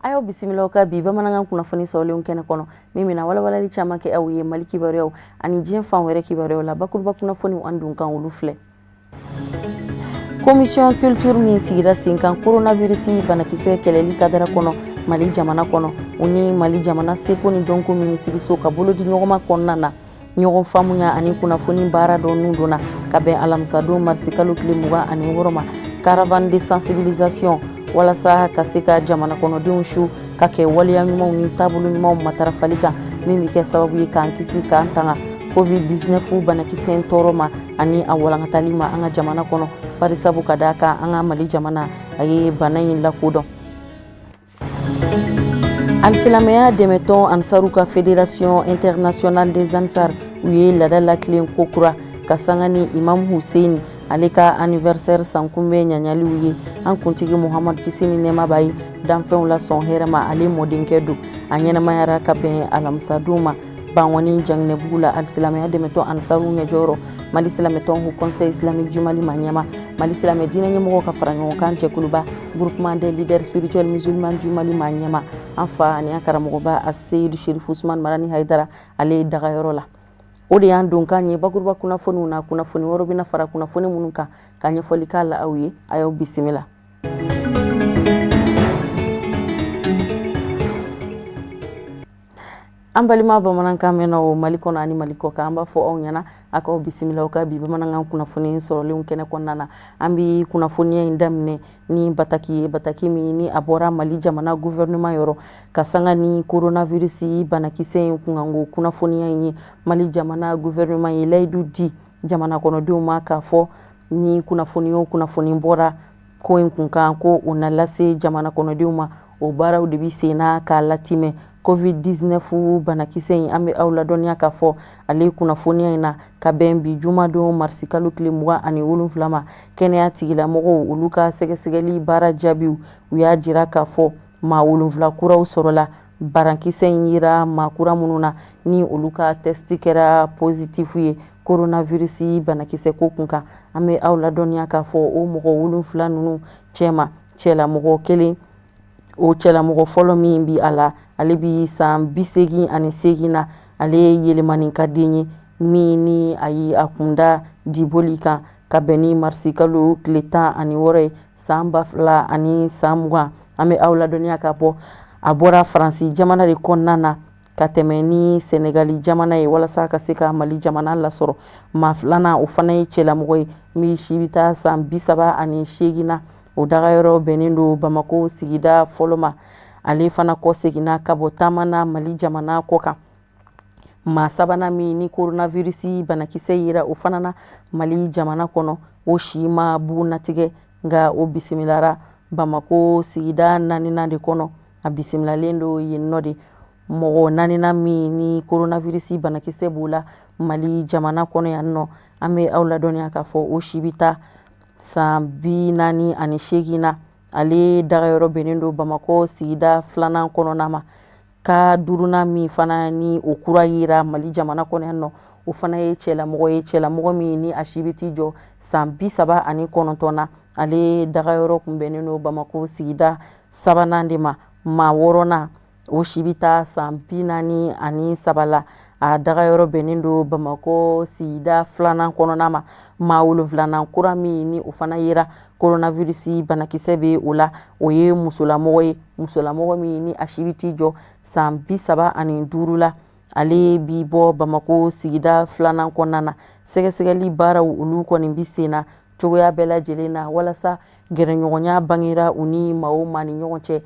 Ayo bisimila ka bi bamanankan kunnafoni sɔrɔlenw kɛnɛ kɔnɔ min bɛna walawalali caman kɛ aw ye Mali kibaruyaw ani diɲɛ fan wɛrɛ kibaruyaw la bakuruba kunnafoniw an dun kan olu filɛ. Commission culture min sigira sen kan coronavirus banakisɛ kɛlɛli kadara kɔnɔ Mali jamana kɔnɔ o ni Mali jamana seko ni dɔnko minisiriso ka bolo di ɲɔgɔn ma kɔnɔna na ɲɔgɔn faamuya ani kunnafoni baara dɔ nun donna ka bɛn alamisadon marisi kalo tile 26 ma caravane de sensibilisation walasa ka se ka jamana kɔnɔdenw su ka kɛ waliya ɲumanw ni taabolo ɲumanw matarafali kan min bɛ kɛ sababu ye k'an kisi k'an tanga COVID-19 banakisɛ in tɔɔrɔ ma ani a walankatali ma an ka jamana kɔnɔ bari sabu ka d'a kan an ka Mali jamana a ye bana in lakodɔn. Alisilamɛya dɛmɛtɔn Ansaru ka Fédération internationale des Ansar u ye laada latilen ko kura ka sanga ni Imam Hussein ale ka anniversaire sankunbɛn ɲaɲaliw ye an kuntigi Muhamad kisi ni nɛɛma b'a ye danfɛnw la sɔn hɛrɛ ma ale mɔdenkɛ don a ɲɛnamayara ka bɛn alamisadon ma Bangwani Janginɛbugu la alisilamɛya dɛmɛtɔn Ansaru ɲɛjɔyɔrɔ Mali silamɛtɔn Haut Conseil islamique du Mali ma ɲɛma Mali silamɛ diinɛ ɲɛmɔgɔw ka fara ɲɔgɔn kan jɛkuluba groupement des leaders spirituels musulmans du Mali ma ɲɛma an fa ani an karamɔgɔba a Seyidu Sherifu Usmani Marani Hayidara ale ye dagayɔrɔ la. O de y'an don kan ye bakuruba kunnafoniw na kunnafoni wɛrɛw bɛna fara kunnafoni minnu kan ka ɲɛfɔli k'a la aw ye a y'aw bisimila. An balima bamanankan mɛnnaw Mali kɔnɔ ani Mali kɔ kan an b'a fɔ aw ɲɛna a k'aw bisimila ka bi bamanankan kunnafoni sɔrɔlenw kɛnɛ kɔnɔna na an bɛ kunnafoniya in daminɛ ni bataki ye bataki min ni a bɔra Mali jamana gouvernement yɔrɔ ka sanga ni coronavirus banakisɛ in kunkanko kunnafoniya in ye Mali jamana gouvernement ye layidu di jamana kɔnɔdenw ma k'a fɔ ni kunnafoni o kunnafoni bɔra ko in kunkan ko o na lase jamana kɔnɔdenw ma o baaraw de bɛ sen na k'a latimɛ COVID-19 banakisɛ in an bɛ aw ladɔnniya k'a fɔ ale kunnafoniya in na ka bɛn bi jumadon marisi kalo tile 27 ma kɛnɛya tigilamɔgɔw olu ka sɛgɛsɛgɛli baara jaabiw u y'a jira k'a fɔ maa 7 kuraw sɔrɔla barakisɛ in yira maa kura minnu na ni olu ka testi kɛra positif ye coronavirus banakisɛ ko kunkan an bɛ aw ladɔnniya k'a fɔ o mɔgɔ 7 ninnu cɛma cɛlamɔgɔ kelen o cɛlamɔgɔ fɔlɔ min bi a la ale bi san 88 na ale ye yɛlɛmani ka den ye min ni a yi a kunda diboli kan ka bɛn ni marisi kalo tile 16 ye san 2020 an bɛ aw ladɔnniya k'a bɔ a bɔra Faransi jamana de kɔnɔna na ka tɛmɛ ni Senegali jamana ye walasa ka se ka Mali jamana lasɔrɔ maa 2nan o fana ye cɛlamɔgɔ ye min si bɛ taa san 38 na o dagayɔrɔ bɛnnen don Bamako sigida fɔlɔ ma ale fana kɔ seginna ka bɔ taama na Mali jamana kɔ kan maa 3nan min ni coronavirus banakisɛ yira o fana na Mali jamana kɔnɔ o si ma bugu natigɛ nka o bisimilara Bamako sigida 4nan de kɔnɔ a bisimilalen don yen nɔ de mɔgɔ 4nan min ni coronavirus banakisɛ b'o la Mali jamana kɔnɔ yan nɔ an bɛ aw ladɔnniya k'a fɔ o si bɛ taa san 48 na ale dagayɔrɔ bɛnnen don Bamako sigida 2nan kɔnɔna ma ka 4nan min fana ni o kura yira Mali jamana kɔnɔ yan nɔ o fana ye cɛlamɔgɔ min ni a si bɛ t'i jɔ san 39 na ale dagayɔrɔ kun bɛnnen don Bamako sigida 3nan de ma maa 6nan o si bɛ taa san 43 la a dagayɔrɔ bɛnnen don Bamako sigida 2nan kɔnɔna ma maa 7nan kura min ni o fana yera coronavirus banakisɛ bɛ o la o ye musolamɔgɔ min ni a si bɛ t'i jɔ san 35 la ale bi bɔ Bamako sigida 2nan kɔnɔna na sɛgɛsɛgɛli baaraw olu kɔni bɛ sen na cogoya bɛɛ lajɛlen na walasa gɛrɛɲɔgɔnya bangera u ni maa o maa ni ɲɔgɔn cɛ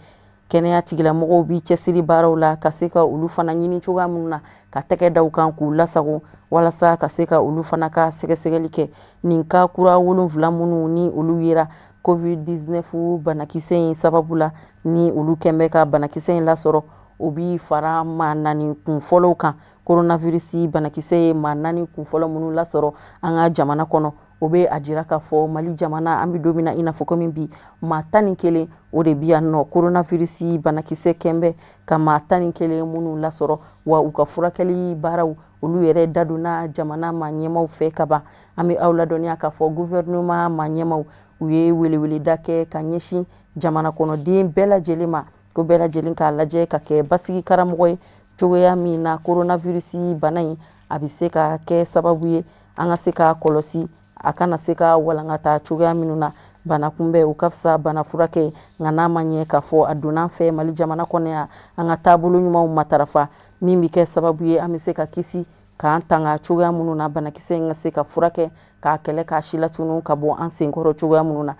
kɛnɛya tigilamɔgɔw bi cɛsiri baaraw la ka se ka olu fana ɲini cogoya minnu na ka tɛgɛ da u kan k'u lasago walasa ka se ka olu fana ka sɛgɛsɛgɛli kɛ nin ka kura 7 minnu ni olu yera COVID-19 banakisɛ in sababu la ni olu kɛn bɛ ka banakisɛ in lasɔrɔ o bi fara maa 4 kun fɔlɔw kan coronavirus banakisɛ ye maa 4 kun fɔlɔ minnu lasɔrɔ an ka jamana kɔnɔ o be a jira k'a fɔ Mali jamana an bɛ don min na i n'a fɔ komi bi maa 11 o de bi yan nɔ coronavirus banakisɛ kɛnbɛ ka maa 11 minnu lasɔrɔ wa u ka furakɛli baaraw olu yɛrɛ da donna jamana maa ɲɛmaw fɛ ka ban an bɛ aw ladɔnniya k'a fɔ gouvernement maa ɲɛmaw u ye weleweleda kɛ ka ɲɛsin jamana kɔnɔden bɛɛ lajɛlen ma ko bɛɛ lajɛlen k'a lajɛ ka kɛ basigi karamɔgɔ ye cogoya min na coronavirus bana in a bɛ se ka kɛ sababu ye an ka se ka kɔlɔsi a kana se ka walankata cogoya minnu na bana kunbɛn o ka fisa bana furakɛ nka n'a ma ɲɛ k'a fɔ a donna an fɛ Mali jamana kɔnɔ yan an ka taabolo ɲumanw matarafa min bɛ kɛ sababu ye an bɛ se ka kisi k'an tanga cogoya minnu na banakisɛ in ka se ka furakɛ k'a kɛlɛ k'a si latunu ka bɔ an senkɔrɔ cogoya minnu na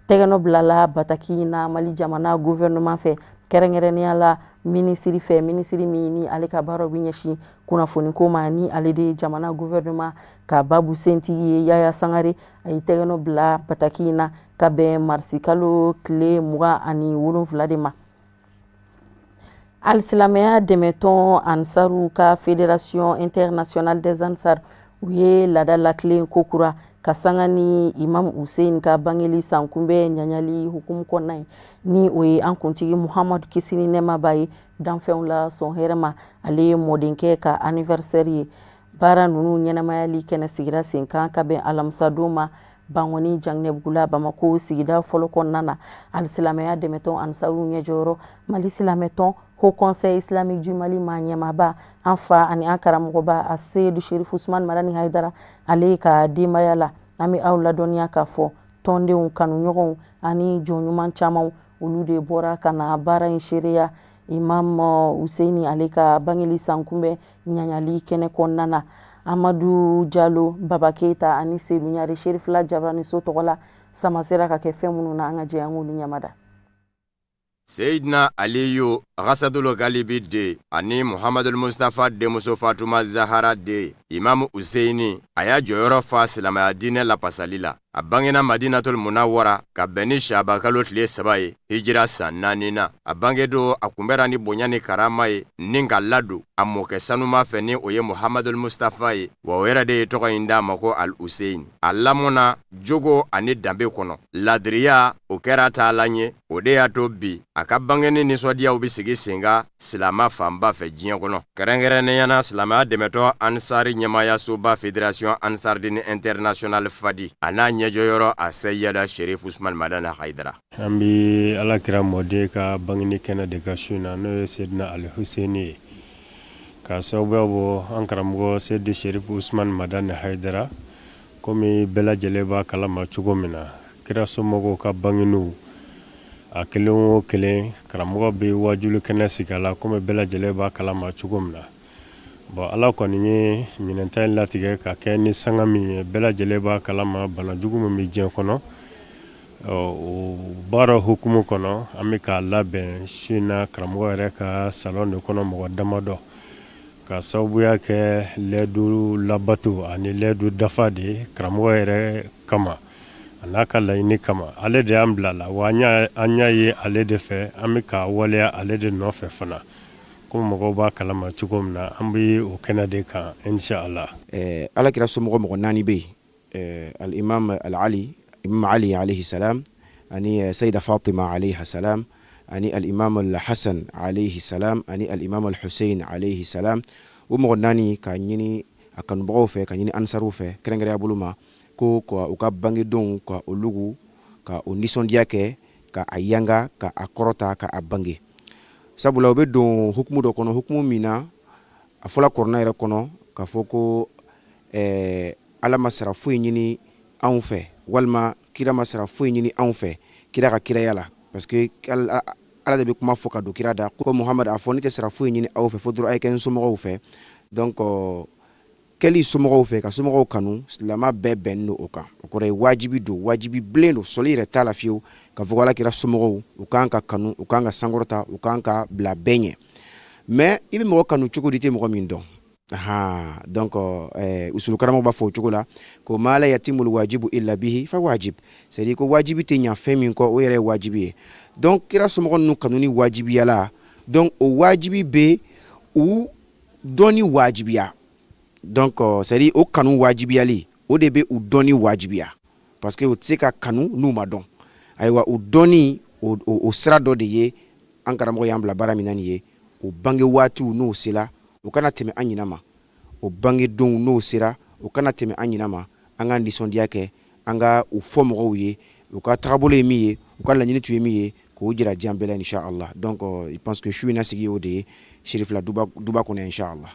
tɛgɛnɔ bilala bataki na Mali jamana gouvernement fɛ kɛrɛnkɛrɛnnenya la minisiri fɛ minisiri min ni ale ka baaraw bɛ ɲɛsin kunnafoni ko ma ni ale de jamana gouvernement ka babu sentigi ye Yaya Sangare a ye tɛgɛnɔ bila bataki na ka bɛn marisi kalo tile 27 de ma. Alisilamɛya dɛmɛtɔn Ansaru ka Fédération Internationale des Ansar u ye laada lakilen ko kura ka sanga ni Imam Hussein ka bangeli sankunbɛ ɲaɲali hukumu kɔnɔna ye ni o ye an kuntigi Muhamadu kisi ni nɛɛma b'a ye danfɛnw la sɔn hɛrɛ ma ale ye mɔdenkɛ ka anniversaire ye baara ninnu ɲɛnamayali kɛnɛ sigira sen kan ka bɛn alamisa don ma Bangoni Janginɛbugula Bamako sigida fɔlɔ kɔnɔna na alisilamɛya dɛmɛtɔn Ansaru ɲɛjɔyɔrɔ Mali silamɛtɔn Haut Conseil Islamique du Mali maa ɲɛmaaba an fa ani an karamɔgɔba a Seyidu Sherifu Usmani Madani Hayidara ale ka denbaya la an bɛ aw ladɔnniya k'a fɔ tɔndenw kanuɲɔgɔnw ani jɔnɲuman camanw olu de bɔra ka na baara in seereya Imam Hussein ale ka bangeli sankunbɛn ɲaɲali kɛnɛ kɔnɔna na Amadu Jalo Baba Keita ani Seydou Ɲare Cherifla Jabaraniso tɔgɔ la sama sera ka kɛ fɛn minnu na an ka jɛ an k'olu ɲamada. Seydina Aliyu Ghasadul Galibi de ani Muhammadul Mustafa denmuso Fatuma Zahara de Imam Huseini a y'a jɔyɔrɔ fa silamɛya diinɛ lapasali la. A bangena Madinatul Munawwara ka bɛn ni Shaba kalo tile 3 ye hijira san 4 na. A bangedo a kunbɛra ni bonya ni karama ye ni ka ladu a mɔkɛ sanuma fɛ ni o ye Muhammadul Mustafa ye wa o yɛrɛ de ye tɔgɔ in d'a ma ko Al Husein. A lamɔna jogo ani danbe kɔnɔ. Ladiriya o kɛra taala ɲe o de y'a to bi a ka bangeni nisɔndiyaw bi sigi senga silama fanba fɛ diɲɛ kɔnɔ. Kɛrɛnkɛrɛnneyana silamɛya dɛmɛtɔ Ansari ɲɛmayasoba Fédération Ansardine International Fadi a n'a ɲɛjɔyɔrɔ a Seyyada Sherifu Usmani Madani Hayidara. An bɛ Alakira mɔden ka bangeni kɛnɛ de ka su na n'o ye Seydina Ali Huseini ye ka sababuya bɔ an karamɔgɔ Seydi Sherifu Usmani Madani Hayidara komi bɛɛ lajɛlen b'a kalama cogo min na kira somɔgɔw ka bangeniw a kelen o kelen karamɔgɔ bɛ wajulu kɛnɛ sigi a la komi bɛɛ lajɛlen b'a kalama cogo min na. Bon Ala kɔni ye ɲinɛnta in latigɛ ka kɛ ni sanga min ye bɛɛ lajɛlen b'a kalama bana jugu min bɛ diɲɛ kɔnɔ o baara hukumu kɔnɔ an bɛ k'a labɛn su in na karamɔgɔ yɛrɛ ka salon de kɔnɔ mɔgɔ damadɔ ka sababuya kɛ lɛdu labato ani lɛdu dafa de karamɔgɔ yɛrɛ kama a n'a ka laɲini kama ale de y'an bila la wa an y'a ye ale de fɛ an bɛ ka waleya ale de nɔfɛ fana komi mɔgɔw b'a kalama cogo min na an bɛ o kɛnɛ de kan inshallah. Alakira somɔgɔ mɔgɔ 4 bɛ yen al-Imam al-Ali Imam Ali alayhi salam ani Sayida Fatima alayha salam ani al-Imam al-Hasan alayhi salam ani al-Imam al-Hussein alayhi salam o mɔgɔ 4 ka ɲini a kanubagaw fɛ ka ɲini ansaruw fɛ kɛrɛnkɛrɛnya bolo ma ko u ka bangedenw ka o lugu ka o nisɔndiya kɛ ka a yanga ka a kɔrɔta ka a bange sabula u bɛ don hukumu dɔ kɔnɔ hukumu min na a fɔla kɔrɔna yɛrɛ kɔnɔ ka fɔ ko Ala ma sara foyi ɲini anw fɛ walima kira ma sara foyi ɲini anw fɛ kira ka kiraya la parce que Ala de bɛ kuma fɔ ka don kira da ko Muhamadu a fɔ ne tɛ sara foyi ɲini aw fɛ fo dɔrɔn a ye kɛ n somɔgɔw fɛ donc kɛli somɔgɔw fɛ ka somɔgɔw kanu silama bɛɛ bɛnnen don o kan o kɔrɔ ye wajibi don wajibi bilen don sɔli yɛrɛ t'a la fiyewu ka fɔ Alakira somɔgɔw u kan ka kanu u kan ka sankɔrɔta u kan ka bila bɛɛ ɲɛ mais i bɛ mɔgɔ kanu cogo di tɛ mɔgɔ min dɔn donc usulu karamɔgɔ b'a fɔ o cogo la ko ma la yatimul wajibu illa bihi fa wajib c'est à dire ko wajibi tɛ ɲa fɛn min kɔ o yɛrɛ ye wajibi ye donc kira somɔgɔ ninnu kanu ni wajibiya la donc o wajibi bɛ u dɔnni wajibiya donc c'est à dire o kanu wajibiyali o de bɛ u dɔnni wajibiya parce que u tɛ se ka kanu n'u ma dɔn ayiwa u dɔnni o sira dɔ de ye an karamɔgɔ y'an bila baara min na nin ye o bange waatiw n'o sera o kana tɛmɛ an ɲina ma o bange donw n'o sera o kana tɛmɛ an ɲina ma an ka nisɔndiya kɛ an ka u fɔ mɔgɔw ye u ka tagabolo ye min ye u ka laɲini tun ye min ye k'o jira diɲɛ bɛɛ la inshallah donc je pense que su in na sigi o de ye Cherifla duba kɔnɔ inshallah.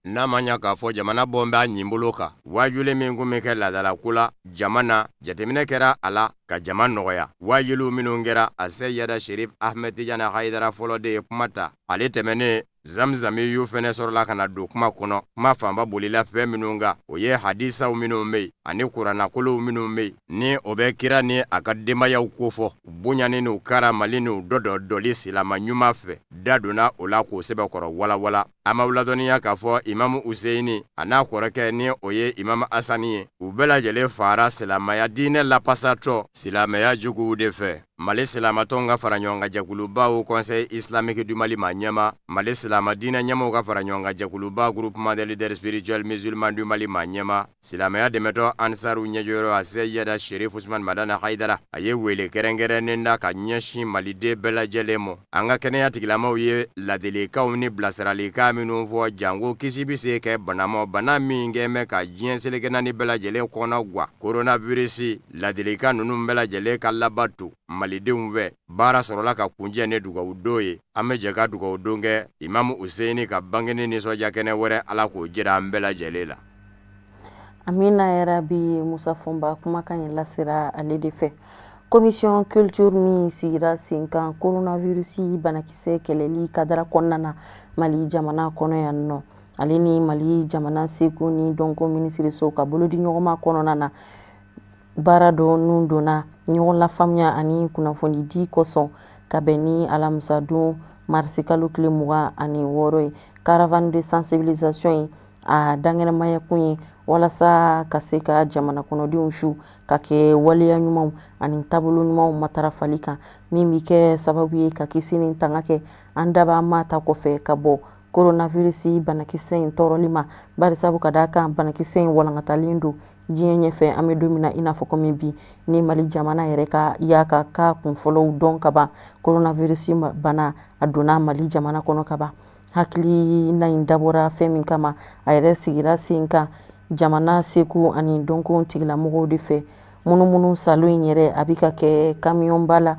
N'a ma ɲa k'a fɔ jamana bɔ b'a ɲin bolo kan waajuli min kun bɛ kɛ laadala ko la jamana jateminɛ kɛra a la ka jama nɔgɔya waajiliw minnu kɛra a Seyida Sherif Ahmed Tijani Haidara fɔlɔ de ye kuma ta ale tɛmɛnen Zamzami yu fɛnɛ sɔrɔla ka na don kuma kɔnɔ kuma fanba bolila fɛn minnu kan o ye hadisaw minnu bɛ yen ani kuranakolow minnu bɛ yen ni o bɛ kira ni a ka denbayaw ko fɔ bonyani n'u karamali n'u dɔli silama ɲuman fɛ da donna o la k'o sɛbɛkɔrɔ walawala an b'aw ladɔnniya k'a fɔ imamu Useini a n'a kɔrɔkɛ ni o ye imamu Asani ye u bɛɛ lajɛlen fara silamaya diinɛ lapasatɔ silamaya juguw de fɛ Mali silamatɔnw ka fara ɲɔgɔn kan jɛkulubaw Conseil islamique du Mali ma ɲɛma Mali silama diinɛ ɲɛmɔgɔw ka fara ɲɔgɔn kan jɛkuluba groupement des leaders spirituels musulmans du Mali ma ɲɛma silamaya dɛmɛtɔ Ansaru ɲɛjɔyɔrɔ a Seyida Sherif Usman Madana Haidara a ye wele kɛrɛnkɛrɛnnen da ka ɲɛsin maliden bɛɛ lajɛlen ma an ka kɛnɛya tigilamaw ye ladilikanw ni bilasiralikan minnu fɔ jango kisi bi se kɛ bana min kɛmɛ ka diɲɛ seleke naani bɛɛ lajɛlen kɔnɔ gwa coronavirus ladilikan ninnu bɛɛ lajɛlen ka labato malidenw fɛ baara sɔrɔla ka kunjɛ ne dugawu don ye an bɛ jɛ ka dugawu don kɛ imamu Useini ka bangeni nisɔndiya kɛnɛ wɛrɛ ala k'o jira an bɛɛ lajɛlen la. Amina yarabi Musa Fɔnba kumakan in lasera ale de fɛ. Commission culture min sigira sen kan coronavirus banakisɛ kɛlɛli kadara kɔnɔna na Mali jamana kɔnɔ yan nɔ ale ni Mali jamana seko ni dɔnko minisiriso ka bolo di ɲɔgɔnma kɔnɔna na baara dɔ nun donna ɲɔgɔn lafaamuya ani kunnafoni di kosɔn ka bɛn ni alamisa don marisi kalo tile 26 ye caravane de sensibilisation ye a dangɛnɛmaya kun ye walasa ka se ka jamana kɔnɔdenw su ka kɛ waleya ɲumanw ani taabolo ɲumanw matarafali kan min bi kɛ sababu ye ka kisi ni tanga kɛ an daba ma ta kɔfɛ ka bɔ coronavirus banakisɛ in tɔɔrɔli ma bari sabu ka d'a kan banakisɛ in walankatalen don diɲɛ ɲɛfɛ an bɛ don min na i n'a fɔ komi bi ni Mali jamana yɛrɛ ka y'a ka cas kunfɔlɔw dɔn ka ban coronavirus bana a donna Mali jamana kɔnɔ ka ban hakilina in dabɔra fɛn min kama a yɛrɛ sigira sen kan jamana seko ani dɔnko tigilamɔgɔw de fɛ munumunu salon in yɛrɛ a bɛ ka kɛ kamiyɔnba la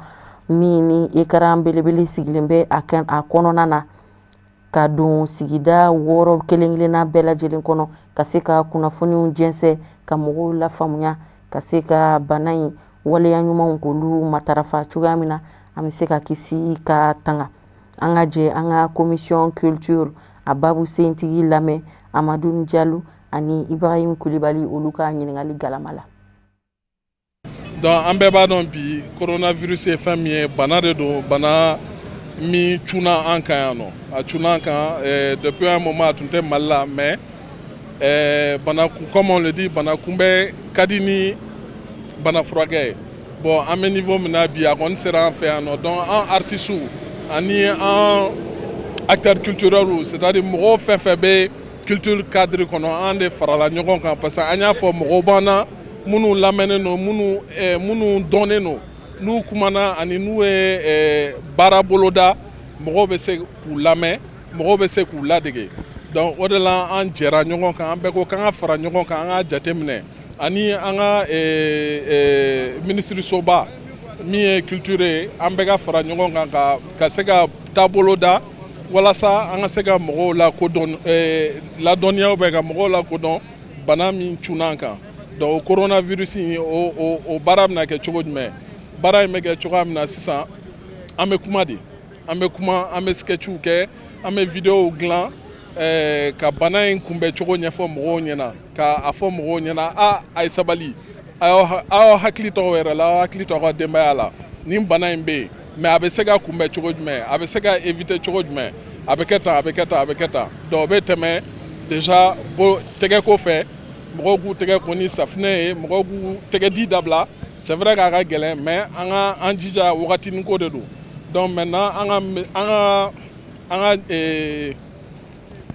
min ni écran belebele sigilen bɛ a kɔnɔna na ka don sigida 6 kelen-kelenna bɛɛ lajɛlen kɔnɔ ka se ka kunnafoniw jɛnsɛ ka mɔgɔw lafaamuya ka se ka bana in waleya ɲumanw k'olu matarafa cogoya min na an bɛ se ka kisi ka tanga an ka jɛ an ka commission culture a babu sentigi lamɛn Amadu Jalo ani Ibrahim Kulibali olu ka ɲininkali galama la. Donc an bɛɛ b'a dɔn bi coronavirus ye fɛn min ye bana de don bana min cunna an kan yan nɔ a cunna an kan depuis un moment a tun tɛ Mali la mais bana comme on le dit bana kunbɛn ka di ni bana furakɛ ye bon an bɛ niveau min na bi a kɔni sera an fɛ yan nɔ donc an artistes ani an acteurs culturels c'est-à-dire mɔgɔw fɛn fɛn bɛ culture cadre kɔnɔ an de farala ɲɔgɔn kan parce que an y'a fɔ mɔgɔw b'an na minnu lamɛnnen don minnu dɔnnen don n'u kumana ani n'u ye baara boloda mɔgɔw bɛ se k'u lamɛn mɔgɔw bɛ se k'u ladege donc o de la an jɛra ɲɔgɔn kan an bɛɛ ko k'an ka fara ɲɔgɔn kan an ka jateminɛ ani an ka minisirisoba min ye culture ye an bɛɛ ka fara ɲɔgɔn kan ka se ka taabolo da walasa an ka se ka mɔgɔw lakodɔn ladɔnniya bɛ ka mɔgɔw lakodɔn bana min cunna an kan donc o coronavirus in o baara bɛna kɛ cogo jumɛn baara in bɛ kɛ cogoya min na sisan an bɛ kuma de an bɛ kuma an bɛ sketchiw kɛ an bɛ videow dilan ka bana in kunbɛn cogo ɲɛfɔ mɔgɔw ɲɛna ka fɔ mɔgɔw ɲɛna a ye sabali aw hakili to aw yɛrɛ la aw hakili to aw ka denbaya la nin bana in bɛ yen mais a bɛ se ka kunbɛn cogo jumɛn a bɛ se ka éviter cogo jumɛn a bɛ kɛ tan a bɛ kɛ tan a bɛ kɛ tan donc o bɛ tɛmɛ déjà tɛgɛko fɛ mɔgɔw k'u tɛgɛ ko ni safunɛ ye mɔgɔw k'u tɛgɛ di dabila c'est vrai k'a ka gɛlɛn mais an jija wagatinin ko de don donc maintenant an ka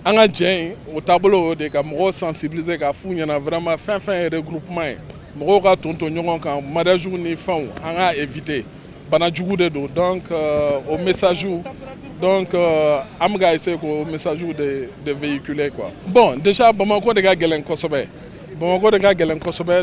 an ka jɛ o taabolo de ka mɔgɔw sensibiliser ka f'u ɲɛna vraiment fɛn ye regroupement ye mɔgɔw ka tonton ɲɔgɔn kan mariage ni fɛnw an ka éviter bana jugu de don donc o message donc an bɛ ka essayer k'o message de véhiculer quoi. Bon déjà Bamako de ka gɛlɛn kosɛbɛ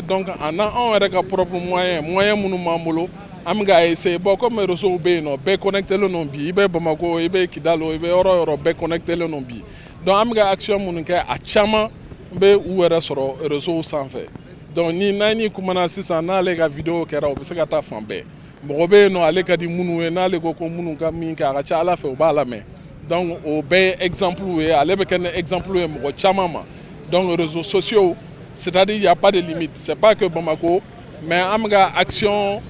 donc an yɛrɛ ka propre moyen minnu b'an bolo an bɛ ka essayer bon comme réseau bɛ yen nɔ bɛɛ connectelen don bi i bɛ Bamako i bɛ Kidal i bɛ yɔrɔ yɔrɔ bɛɛ connectelen don bi donc an bɛ ka action minnu kɛ a caman bɛ u yɛrɛ sɔrɔ réseau sanfɛ donc ni kumana sisan n'ale ka vidéo kɛra o bɛ se ka taa fan bɛɛ mɔgɔ bɛ yen nɔ ale ka di minnu ye n'ale ko minnu ka min kɛ a ka ca Ala fɛ u b'a lamɛn donc o bɛɛ ye exemple ye ale bɛ kɛ ni exemple ye mɔgɔ caman ma donc réseaux sociaux c'est-à-dire il y a pas de limite c'est pas que Bamako mais an bɛ ka action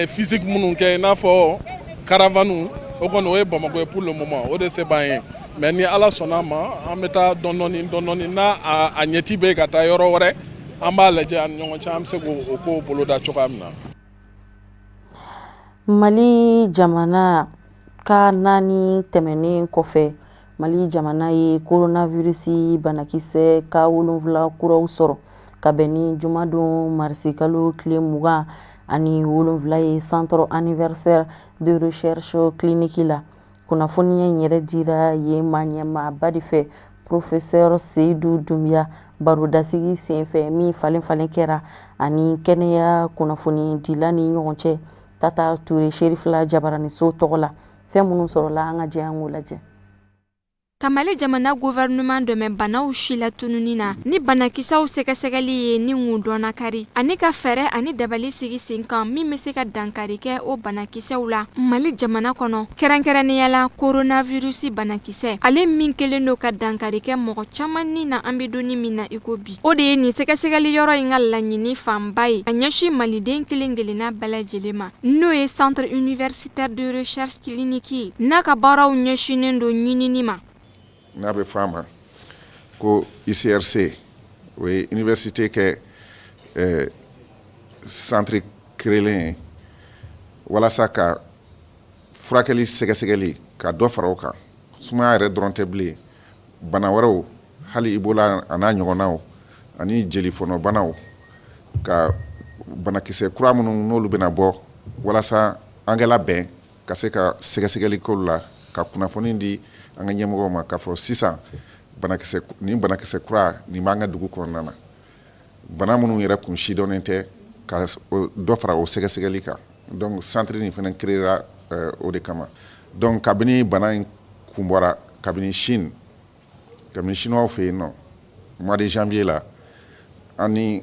physique minnu kɛ i n'a fɔ caravane o kɔni o ye Bamako ye pour le moment o de se b'an ye mais ni Ala sɔnna ma an bɛ taa dɔɔni n'a a ɲɛti bɛ ka taa yɔrɔ wɛrɛ an b'a lajɛ an ni ɲɔgɔn cɛ an bɛ se k'o ko boloda cogoya min na. Mali jamana ka 4 tɛmɛnen kɔfɛ Mali jamana ye coronavirus banakisɛ ka 7 kuraw sɔrɔ ka bɛn ni jumadon marisi kalo tile 20 ani 7 ye centre anniversaire de recherche clinique la kunnafoniya in yɛrɛ dira ye ɲɛmaaba de fɛ professeur Seydou Doumbia barodasigi senfɛ min falen kɛra ani kɛnɛya kunnafoni dila ni ɲɔgɔn cɛ Tata Ture Cherifla Jabaraniso tɔgɔ la fɛn minnu sɔrɔla an ka jɛ an k'o lajɛ. Ka Mali jamana gouvernement dɛmɛ banaw si la tununi na ni banakisɛw sɛgɛsɛgɛli ye ni mun dɔnna kari ani ka fɛɛrɛ ani dabali sigi sen kan min bɛ se ka dankari kɛ o banakisɛw la Mali jamana kɔnɔ kɛrɛnkɛrɛnnenya la coronavirus banakisɛ ale min kelen do ka dankari kɛ mɔgɔ caman ni na an bɛ donni min na iko bi o de ye nin sɛgɛsɛgɛli yɔrɔ in ka laɲini fanba ye a ɲɛsin maliden kelen-kelenna bɛɛ lajɛlen ma n'o ye centre universitaire de recherche clinique n'a ka baaraw ɲɛsinnen do ɲinini ma. N'a bɛ f'a ma ko ICRC o ye université kɛ centre créelen ye walasa ka furakɛli sɛgɛsɛgɛli ka dɔ fara o kan sumaya yɛrɛ dɔrɔn tɛ bilen bana wɛrɛw hali Ebola a n'a ɲɔgɔnnaw ani jelifɔnɔbanaw ka banakisɛ kura minnu n'olu bɛna bɔ walasa an ka labɛn ka se ka sɛgɛsɛgɛli k'olu la ka kunnafoni di an ka ɲɛmɔgɔw ma k'a fɔ sisan banakisɛ kura nin b'an ka dugu kɔnɔna na bana minnu yɛrɛ kun sidɔnnen tɛ ka dɔ fara o sɛgɛsɛgɛli kan donc centre nin fana créera o de kama donc kabini bana in kun bɔra kabini Chine chinois fɛ yen nɔ mois de janvier la an ni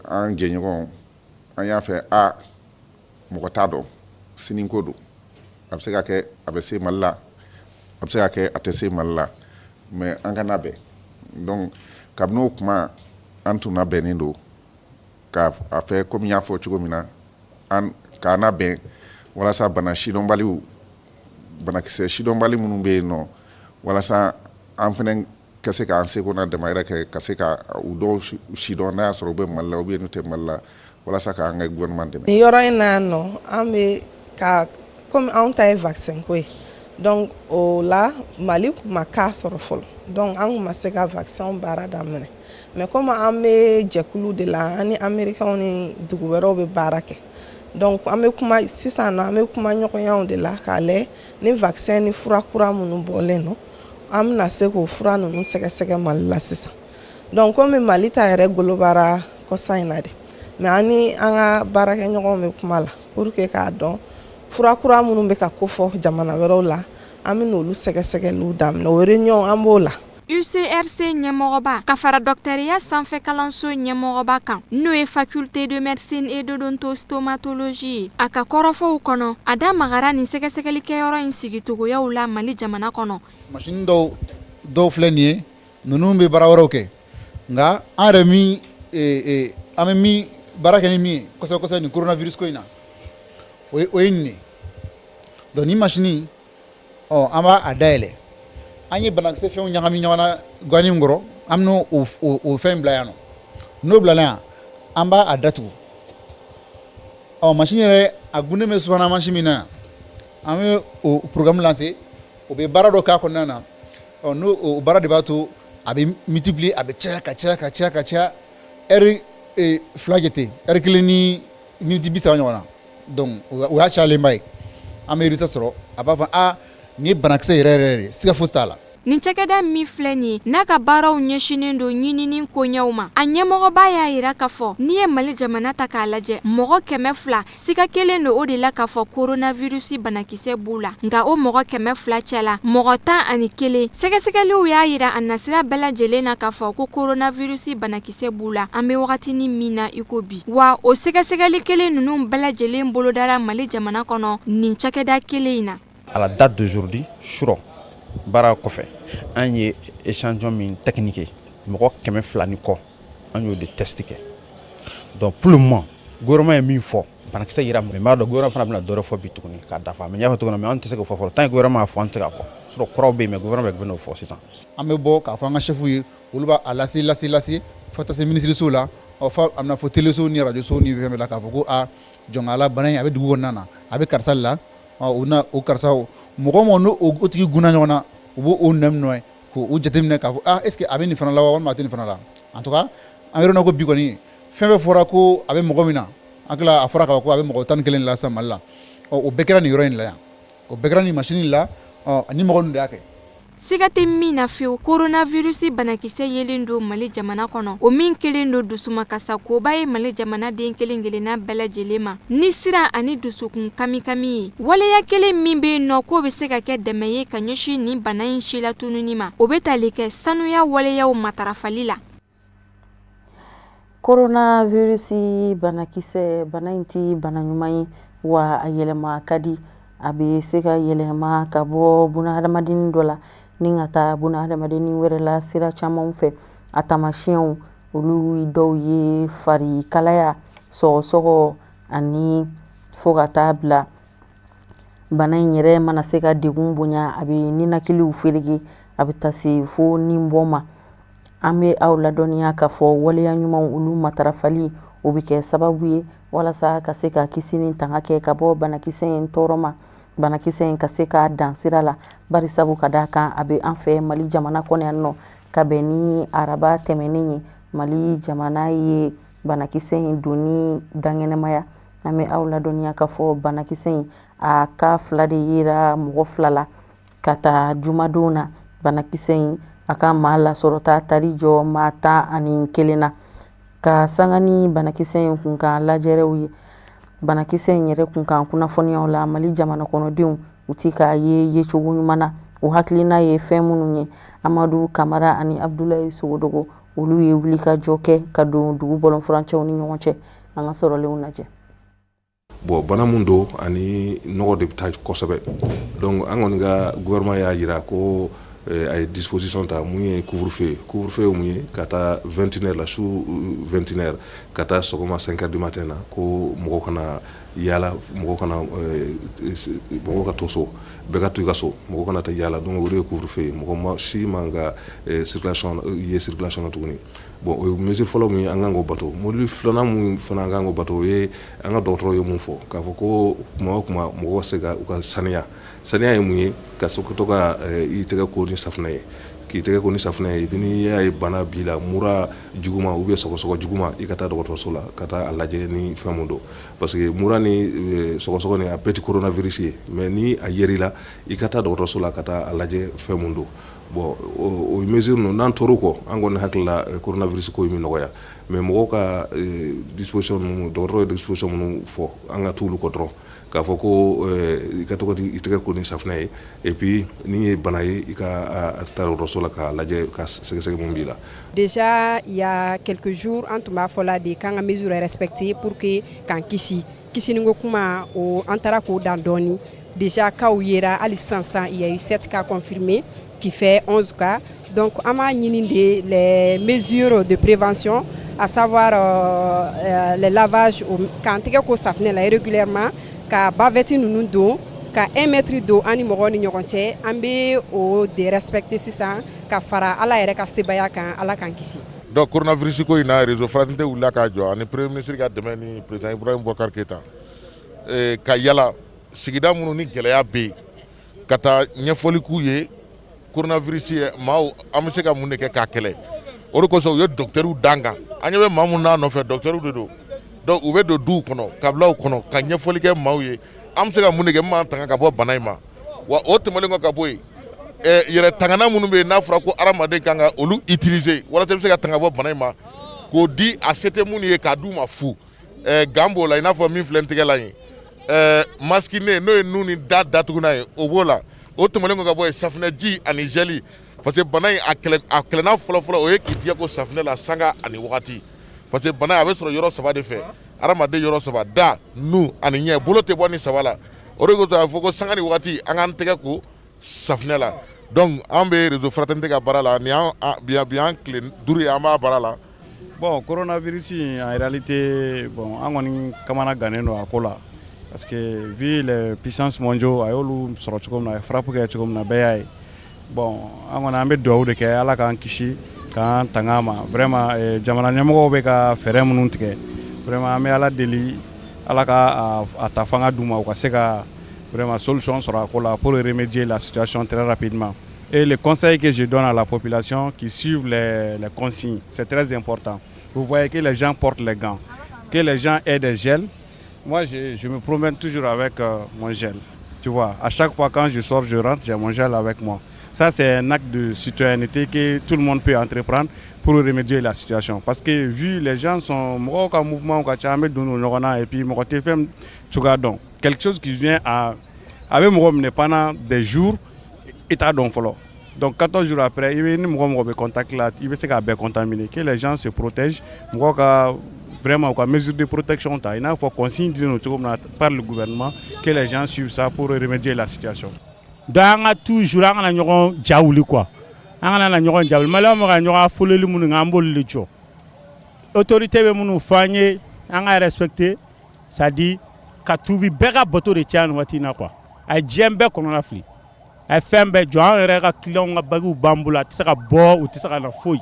an jɛɲɔgɔnw an y'a fɛ mɔgɔ t'a dɔn siniko don a bɛ se ka kɛ a bɛ se Mali la a bɛ se ka kɛ a tɛ se Mali la mais an ka labɛn donc kabini o kuma an tun labɛnnen don k'a fɛ komi n y'a fɔ cogo min na k'a labɛn walasa banakisɛ sidɔnbali minnu bɛ yen nɔ walasa an fana ka se k'an seko n'a damayira kɛ ka se ka u dɔw sidɔn n'a y'a sɔrɔ u bɛ Mali la ou bien n'u tɛ Mali la walasa k'an ka gouvernement dɛmɛ. Nin yɔrɔ in na nɔ an bɛ ka komi anw ta ye vaccin ko ye donc o la Mali ma k'a sɔrɔ fɔlɔ donc an kun ma se ka vaccin baara daminɛ mais comme an bɛ jɛkulu de la an ni Américains ni dugu wɛrɛw bɛ baara kɛ donc an bɛ kuma sisan an bɛ kuma ɲɔgɔnyaw de la k'a lajɛ ni vaccin ni fura kura minnu bɔlen don an bɛna se k'o fura ninnu sɛgɛsɛgɛ Mali la sisan donc komi Mali ta yɛrɛ golobara kɔsa in na de mais an ni an ka baarakɛɲɔgɔnw bɛ kuma la pour que k'a dɔn fura kura minnu bɛ ka kofɔ jamana wɛrɛw la an bɛ n'olu sɛgɛsɛgɛliw daminɛ o réunion an b'o la. UCRC ɲɛmɔgɔba ka fara dɔktɛriya sanfɛ kalanso ɲɛmɔgɔba kan n'o ye faculté de médecine et d'odontostomatologie a ka kɔrɔfɔw kɔnɔ a da magara nin sɛgɛsɛgɛlikɛyɔrɔ in sigitogoyaw la Mali jamana kɔnɔ. Machine dɔw filɛ nin ye ninnu bɛ baara wɛrɛw kɛ nka an yɛrɛ min an bɛ min baara kɛ ni min ye kosɛbɛ nin coronavirus ko in na o ye nin de donc ni machine an b'a dayɛlɛ an ye banakisɛ fɛnw ɲagami ɲɔgɔn na guwani min kɔrɔ an bɛ o fɛn bila yan nɔ n'o bilala yan an b'a datugu machine yɛrɛ a gunnen bɛ subahana mansin min na yan an bɛ o programme lancer o bɛ baara dɔ k'a kɔnɔna na n'o baara de b'a to a bɛ multiplier a bɛ caya ka caya heure fila jate heure kelen ni minute 30 ɲɔgɔn na donc o y'a cayalenba ye an bɛ résultat sɔrɔ a b'a fɔ nin ye banakisɛ yɛrɛ de siga fosi t'a la. Nin cakɛda min filɛ nin ye n'a ka baaraw ɲɛsinen don ɲinini koɲɛw ma a ɲɛmɔgɔba y'a yira k'a fɔ n'i ye Mali jamana ta k'a lajɛ mɔgɔ 200 siga kelen don o de la k'a fɔ coronavirus banakisɛ b'u la nka o mɔgɔ 200 cɛla mɔgɔ 11 sɛgɛsɛgɛliw y'a yira a nasira bɛɛ lajɛlen na k'a fɔ ko coronavirus banakisɛ b'u la an bɛ wagatinin min na i ko bi wa o sɛgɛsɛgɛli kelen ninnu bɛɛ lajɛlen bolodara Mali jamana kɔnɔ nin cakɛda kelen in na. À la date d'aujourd'hui suro bara kɔfɛ an ye échantillon min technique mɔgɔ 200 ni kɔ an y'o de test kɛ donc pour le moment gouvernement ye min fɔ banakisɛ yira mais m'a dɔn gouvernement fana bɛna dɔ wɛrɛ fɔ bi tuguni k'a dafa mais n y'a fɔ cogo min na mais an tɛ se k'o fɔ fɔlɔ tant que gouvernement y'a fɔ an tɛ se k'a fɔ surtout kɔrɔw bɛ yen mais gouvernement bɛ n'o fɔ sisan. An bɛ bɔ k'a fɔ an ka chef ye olu b'a lase fo taa se ministre la fo a bɛna fɔ téléso ni radio ni fɛn bɛɛ la k'a fɔ ko jɔn ala bana in a bɛ dugu kɔnɔna na a bɛ karisa la o karisa mɔgɔ mɔgɔ n'o o tigi gunna ɲɔgɔn na u b'o nɛminɛ k'o jateminɛ k'a fɔ est ce que a bɛ nin fana la wa walima a tɛ nin fana la en tout cas an yɔrɔ na ko bi kɔni fɛn bɛɛ fɔra ko a bɛ mɔgɔ min na an tila a fɔra k'a fɔ ko a bɛ mɔgɔ 11 la sisan Mali la o bɛɛ kɛra nin yɔrɔ in la yan o bɛɛ kɛra nin machine la ni mɔgɔ ninnu de y'a kɛ. Siga tɛ min na fiyewu coronavirus banakisɛ yelen don Mali jamana kɔnɔ o min kelen don dusumakasa koba ye Mali jamanaden kelen-kelenna bɛɛ lajɛlen ma ni sira ani dusukun kami-kami ye waleya kelen min bɛ yen nɔ k'o bɛ se ka kɛ dɛmɛ ye ka ɲɛsin nin bana in si la tununi ma o bɛ tali kɛ sanuya waleyaw matarafali la. Coronavirus banakisɛ bana in ti bana ɲuman ye wa a yɛlɛma ka di a bɛ se ka yɛlɛma ka bɔ bunahadamaden dɔ la ni ka taa bunahadamaden wɛrɛ la sira camanw fɛ a taamasiyɛnw olu dɔw ye fari kalaya sɔgɔsɔgɔ ani fo ka taa bila bana in yɛrɛ mana se ka degun bonya a bɛ ninakiliw ferege a bɛ taa se fo ninbɔ ma an bɛ aw ladɔnniya k'a fɔ waleya ɲumanw olu matarafali o bɛ kɛ sababu ye walasa ka se ka kisi ni tanga kɛ ka bɔ banakisɛ in tɔɔrɔ ma banakisɛ in ka se ka dan sira la bari sabu ka d'a kan a bɛ an fɛ Mali jamana kɔnɔ yan nɔ ka bɛn ni araba tɛmɛnen ye Mali jamana ye banakisɛ in donni daŋɛnɛmaya an bɛ aw ladɔnniya k'a fɔ banakisɛ in a ka 2 de yera mɔgɔ 2 la ka taa jumadon na banakisɛ in a ka maa lasɔrɔta tari jɔ maa 11 na ka sanga ni banakisɛ in kunkan lajɛrɛw ye banakisɛ in yɛrɛ kunkan kunnafoniyaw la Mali jamana kɔnɔdenw u ti k'a ye cogo ɲuman na o hakilina ye fɛn minnu ye Amadu Kamara ani Abdulayi Sogodogo olu ye wuli ka jɔ kɛ ka don dugu bɔlɔnfurancɛw ni ɲɔgɔn cɛ an ka sɔrɔlenw lajɛ. Bon bana mun don ani nɔgɔ de bɛ taa kosɛbɛ donc an kɔni ka gouvernement y'a jira ko a ye disposition ta mun ye couvre-feu mun ye ka taa 21h la su 21h ka taa sɔgɔma 5h du matin na ko mɔgɔ kana yala mɔgɔ ka to so bɛɛ ka to i ka so mɔgɔ kana taa yala donc o de ye couvre-feu ye mɔgɔ si man ka circulation na tuguni bon o ye mesure fɔlɔ min an kan k'o bato mobili filanan mun fana an kan k'o bato o ye an ka dɔgɔtɔrɔw ye mun fɔ k'a fɔ ko kuma o kuma mɔgɔ se ka u ka saniya ye mun ye ka to ka i tɛgɛ ko ni safunɛ ye k'i tɛgɛ ko ni safunɛ ye n'i y'a ye bana b'i la mura juguma ou bien sɔgɔsɔgɔ juguma i ka taa dɔgɔtɔrɔso la ka taa a lajɛ ni fɛn mun don parce que mura ni sɔgɔsɔgɔ ni a bɛɛ ti coronavirus ye mais ni a yer'i la i ka taa dɔgɔtɔrɔso la ka taa a lajɛ fɛn mun don bon o mesure ninnu n'an tor'o kɔ an kɔni hakili la coronavirus ko in bɛ nɔgɔya mais mɔgɔw ka disposition ninnu dɔgɔtɔrɔ ye disposition minnu fɔ an ka t'olu kɔ dɔrɔn k'a fɔ ko i ka tɔgɔ i tɛgɛ ko ni safunɛ ye et puis ni ye bana ye i ka taa dɔgɔtɔrɔso la k'a lajɛ ka sɛgɛsɛgɛ mun b'i la. Déjà il y a quelques jours an tun b'a fɔ la de k'an ka mesure respecter pour que k'an kisi ni ko kuma o an taara k'o dan dɔɔni déjà cas yera hali sisan il y a eu 7 cas confirmés qui fait 11 cas donc an b'a ɲini de les mesures de prévention à savoir les lavages k'an tɛgɛ ko safunɛ la régulièrement ka bavette ninnu don ka 1 mètre don ani mɔgɔw ni ɲɔgɔn cɛ an bɛ o de respecter sisan ka fara ala yɛrɛ ka sebaya kan ala k'an kisi. Donc coronavirus ko in na réseau fraternité wulila k'a jɔ ani premier ministre ka dɛmɛ ni président Ibrahim Boubacar Keita ka yala sigida minnu ni gɛlɛya bɛ yen ka taa ɲɛfɔli k'u ye coronavirus ye maaw an bɛ se ka mun de kɛ k'a kɛlɛ o de kosɔn u ye docteurw d'an kan an ɲɛ bɛ maa mun n'a nɔfɛ docteurw de don donc u bɛ don duw kɔnɔ kabilaw kɔnɔ ka ɲɛfɔli kɛ maaw ye an bɛ se ka mun de kɛ min b'an tanga ka bɔ bana in ma wa o tɛmɛnen kɔ ka bɔ yen yɛrɛ tangana minnu bɛ yen n'a fɔra ko hadamaden kan ka olu utiliser walasa i bɛ se ka tanga ka bɔ bana in ma k'o di a se tɛ minnu ye k'a d'u ma fu gan b'o la i n'a fɔ min filɛ n tɛgɛ la yen maskine n'o ye nun ni da datugunan ye o b'o la o tɛmɛnen kɔ ka bɔ yen safinɛji ani gel parce que bana in a kɛlɛna fɔlɔ-fɔlɔ o ye k'i tigɛ ko safinɛ la sanga ani wagati parce que bana a bɛ sɔrɔ yɔrɔ saba de fɛ hadamaden yɔrɔ saba da nu ani ɲɛ bolo tɛ bɔ ni saba la o de kosɔn a bɛ fɔ ko sanga ni wagati an k'an tɛgɛ ko safinɛ la donc an bɛ réseau fraternité ka baara la ni bi an tile 5 ye an b'a baara la. Bon, coronavirus en réalité bon an kɔni kamana gannen don a ko la parce que vu les puissances mondiaux a y'olu sɔrɔ cogo min na a ye frappe kɛ cogo min na bɛɛ y'a ye bon an kɔni an bɛ dugawu de kɛ ala k'an kisi k'an tanga ma vraiment jamana ɲɛmɔgɔw bɛ ka fɛɛrɛ minnu tigɛ vraiment an bɛ ala deli ala ka a ta fanga d'u ma u ka se ka vraiment solution sɔrɔ a ko la pour remédier la situation très rapidement. Et le conseil que je donne à la population qui suivent les consignes, c'est très important. Vous voyez que les gens portent les gants, que les gens aient des gels. Moi, je me promène toujours avec mon gel. Tu vois, à chaque fois quand je sors, je rentre, j'ai mon gel avec moi. Ça, c'est un acte de citoyenneté que tout le monde peut entreprendre pour remédier la situation. Parce que vu les gens sont en mouvement, et puis quelque chose qui vient avec moi pendant des jours, donc 14 jours après, il y a un contact là, il va se contaminer. Que les gens se protègent, vraiment mesure de protection, il faut consigne par le gouvernement que les gens suivent ça pour remédier la situation. Donc toujours on a ñogon jawli quoi. On a ñogon jawli mala mo ga ñoga fuleli mun ngambol li cho. Autorité be mun fanye on a respecté ça dit ka tubi bega boto de tian watina quoi. Ay jembe kono la fli. Ay fembe jo an rega client nga bagu bambula tsaka bo ou tsaka na foy.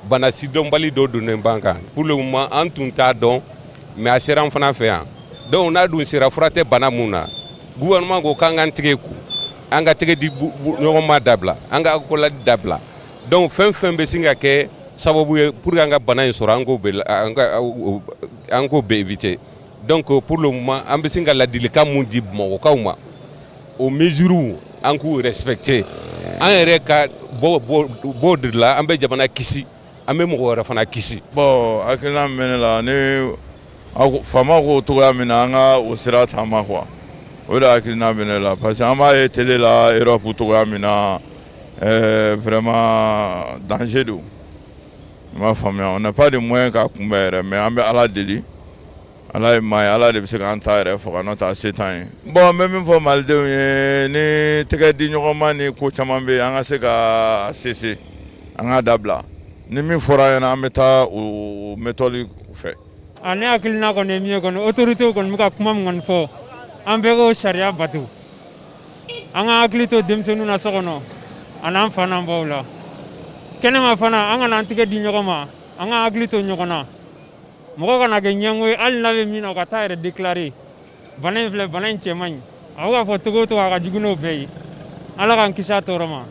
Bana sidon bali do dunen banka. Pour le moment en tout cas donc mais a seran fana fe an. Donc on a dun sera frate bana muna. Gouvernement go kangan tigeku. Anga tege di ñogoma dabla anga ko la dabla donc fem be singa ke sababu pour anga bana soro ango be éviter donc pour le moment ambe singa la dilika mundi mo kawma au mesure anko respecter en reka bo de la ambe jabana kisi ambe mo wara fana kisi bon akina menela ne fama ko to ya mina anga usira tama kwa o da akina menela parce que ama télé la Europe to ya mina vraiment danger do ma famille on n'a pas de moyens ka kumere mais ambe ala deli ala mai ala de se kan tare fo kana ta setan bon même fo malde ni tege di nyoma ni ko chamambe anga se ka cc anga dabla ni mi fora yana ameta o metoli fe ane akilina ko ne mi ko autorité ko mi ka kuma ngon fo ambe ko sharia batu anga aklito demsenu na sokono anam fana mbawla kenema fana anga nantike di nyoma anga aklito nyokona moko kana ke nyangwe al nabe mina ka tayre déclarer banen fle banen chemany awa fo togo to ka jiguno bey ala kan kisa toroma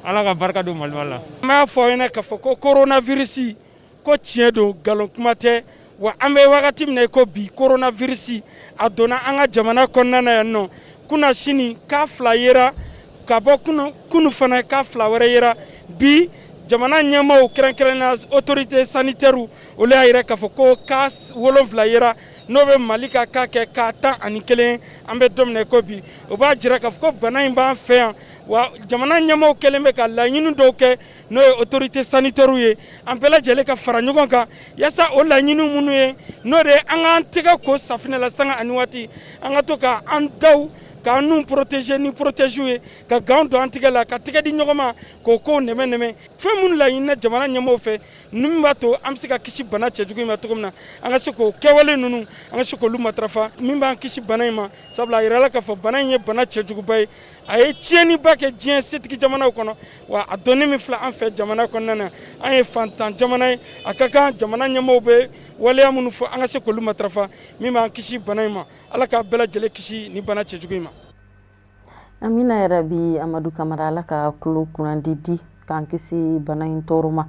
ala ka barka do malwala ma fo ina ka fo ko coronavirus ko tiedo galon kumate wa ambe wakati mne ko bi coronavirus adona anga jamana konnana yanno kuna sini ka flyera ka bo kunu fana ka flawere yera bi jamana nyamo krenkrena autorité sanitaire ole ayira ka fo ko kas wolonfla yera no be malika ka ke ka ta ani kelen ambe domne ko bi o ba jira ka fo ko bana imba fe wa jamana nyamo kelembe ka la nyinu do ke no autorité sanitaire ye ampela jele ka fara nyugon ka yasa o la nyinu munu ye no de anga tega ko safina la sanga ani wati anga to ka an daw ka nous protéger ni protéger ka gando antigala ka tigadi nyogoma ko neme femun la ina jamana nyamo fe numba to amsika kisi bana chejugo ma to komna anga siko kewale nunu anga siko lu matrafa mimba kisi bana ma sabla irala ka fo bana nye bana chejugo bay ay tieni bake jien setiki jamana kono wa adoni mi fla an fe jamana kono na ay fantan jamana akaka jamana nyamo be wale amunu fo anga siko lu matrafa mimba kisi bana ma ala ka bela jele kisi ni bana chejugo ma Amina ya Rabi Amadu Kamara Ala ka kulo kunandidi k'an kisi bana in tɔɔrɔ ma.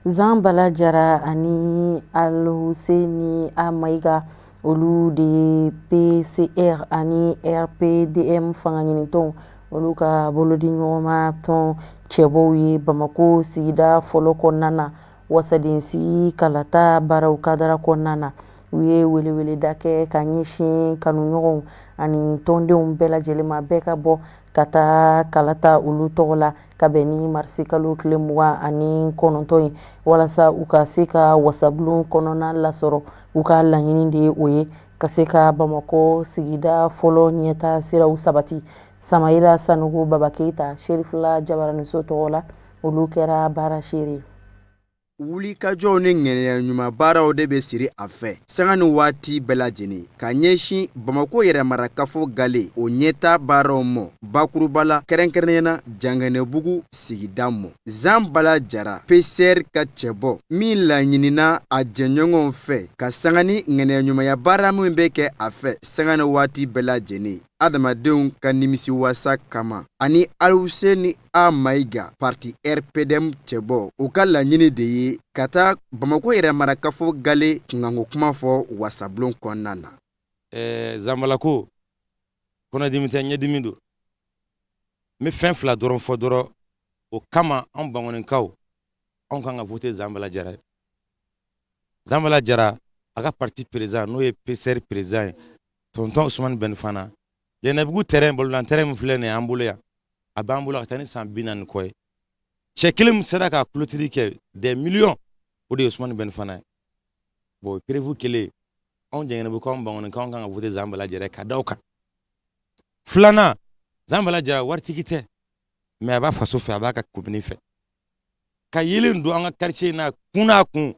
Zan Bala Jara ani Al-Husseini Amaiga olu de PCR ani RPDM fanga ɲinitɔnw olu ka bolodi ɲɔgɔnma tɔn cɛbɔw ye Bamako sigida fɔlɔ kɔnɔna na wasadensi kalata baaraw kadara kɔnɔna na. U ye weleweleda kɛ ka ɲɛsin kanuɲɔgɔnw ani tɔndenw bɛɛ lajɛlen ma bɛɛ ka bɔ ka taa kalata olu tɔgɔ la ka bɛn ni marisi kalo tile 29 ye walasa u ka se ka wasabulon kɔnɔna lasɔrɔ. U ka laɲini de ye o ye ka se ka Bamako sigida fɔlɔ ɲɛta siraw sabati. Samayira Sanogo Baba Keita Cherifla Jabaraniso tɔgɔ la olu kɛra baara seere. Wulikajɔw ni ŋɛniya ɲuman baaraw de bɛ siri a fɛ sanga ni waati bɛɛ lajɛlen ka ɲɛsin Bamako yɛrɛmarakafo gale o ɲɛta baaraw mɔ bakuruba la kɛrɛnkɛrɛnnena Janganɛbugu sigida mɔ. Zan Bala Jara PCR ka cɛbɔ min laɲinina a jɛɲɔgɔnw fɛ ka sanga ni ŋɛniya ɲumanya baara min bɛ kɛ a fɛ sanga ni waati bɛɛ lajɛlen adamadenw ka nimisiwasa kama ani Al-Husseini Amaiga parti RPDM cɛbɔ u ka laɲini de ye ka taa Bamako yɛrɛmarakafo gale kunkanko kuma fɔ wasabulon kɔnɔna na. Zanbalako kɔnɔdimi tɛ ɲɛdimi don n bɛ fɛn fila dɔrɔn fɔ dɔrɔn o kama anw bangonikaw anw kan ka voter Zan Bala Jara ye. Zan Bala Jara a ka parti président n'o ye PCR président ye tonton Usmani Bɛnifana Janganɛbugu terrain balolan terrain min filɛ nin ye an bolo yan a b'an bolo ka taa ni san 40 kɔ ye. Cɛ kelen min sera ka clôture kɛ des millions o de ye Usmani Bɛnifana ye. Bon prévu kelen anw Janganɛbugukaw anw bangonikaw kan ka voter Zan Bala Jara ka da o kan. Filanan Zan Bala Jara waritigi tɛ mais a b'a faso fɛ a b'a ka commune fɛ. Ka yelen don an ka quartier na kun n'a kun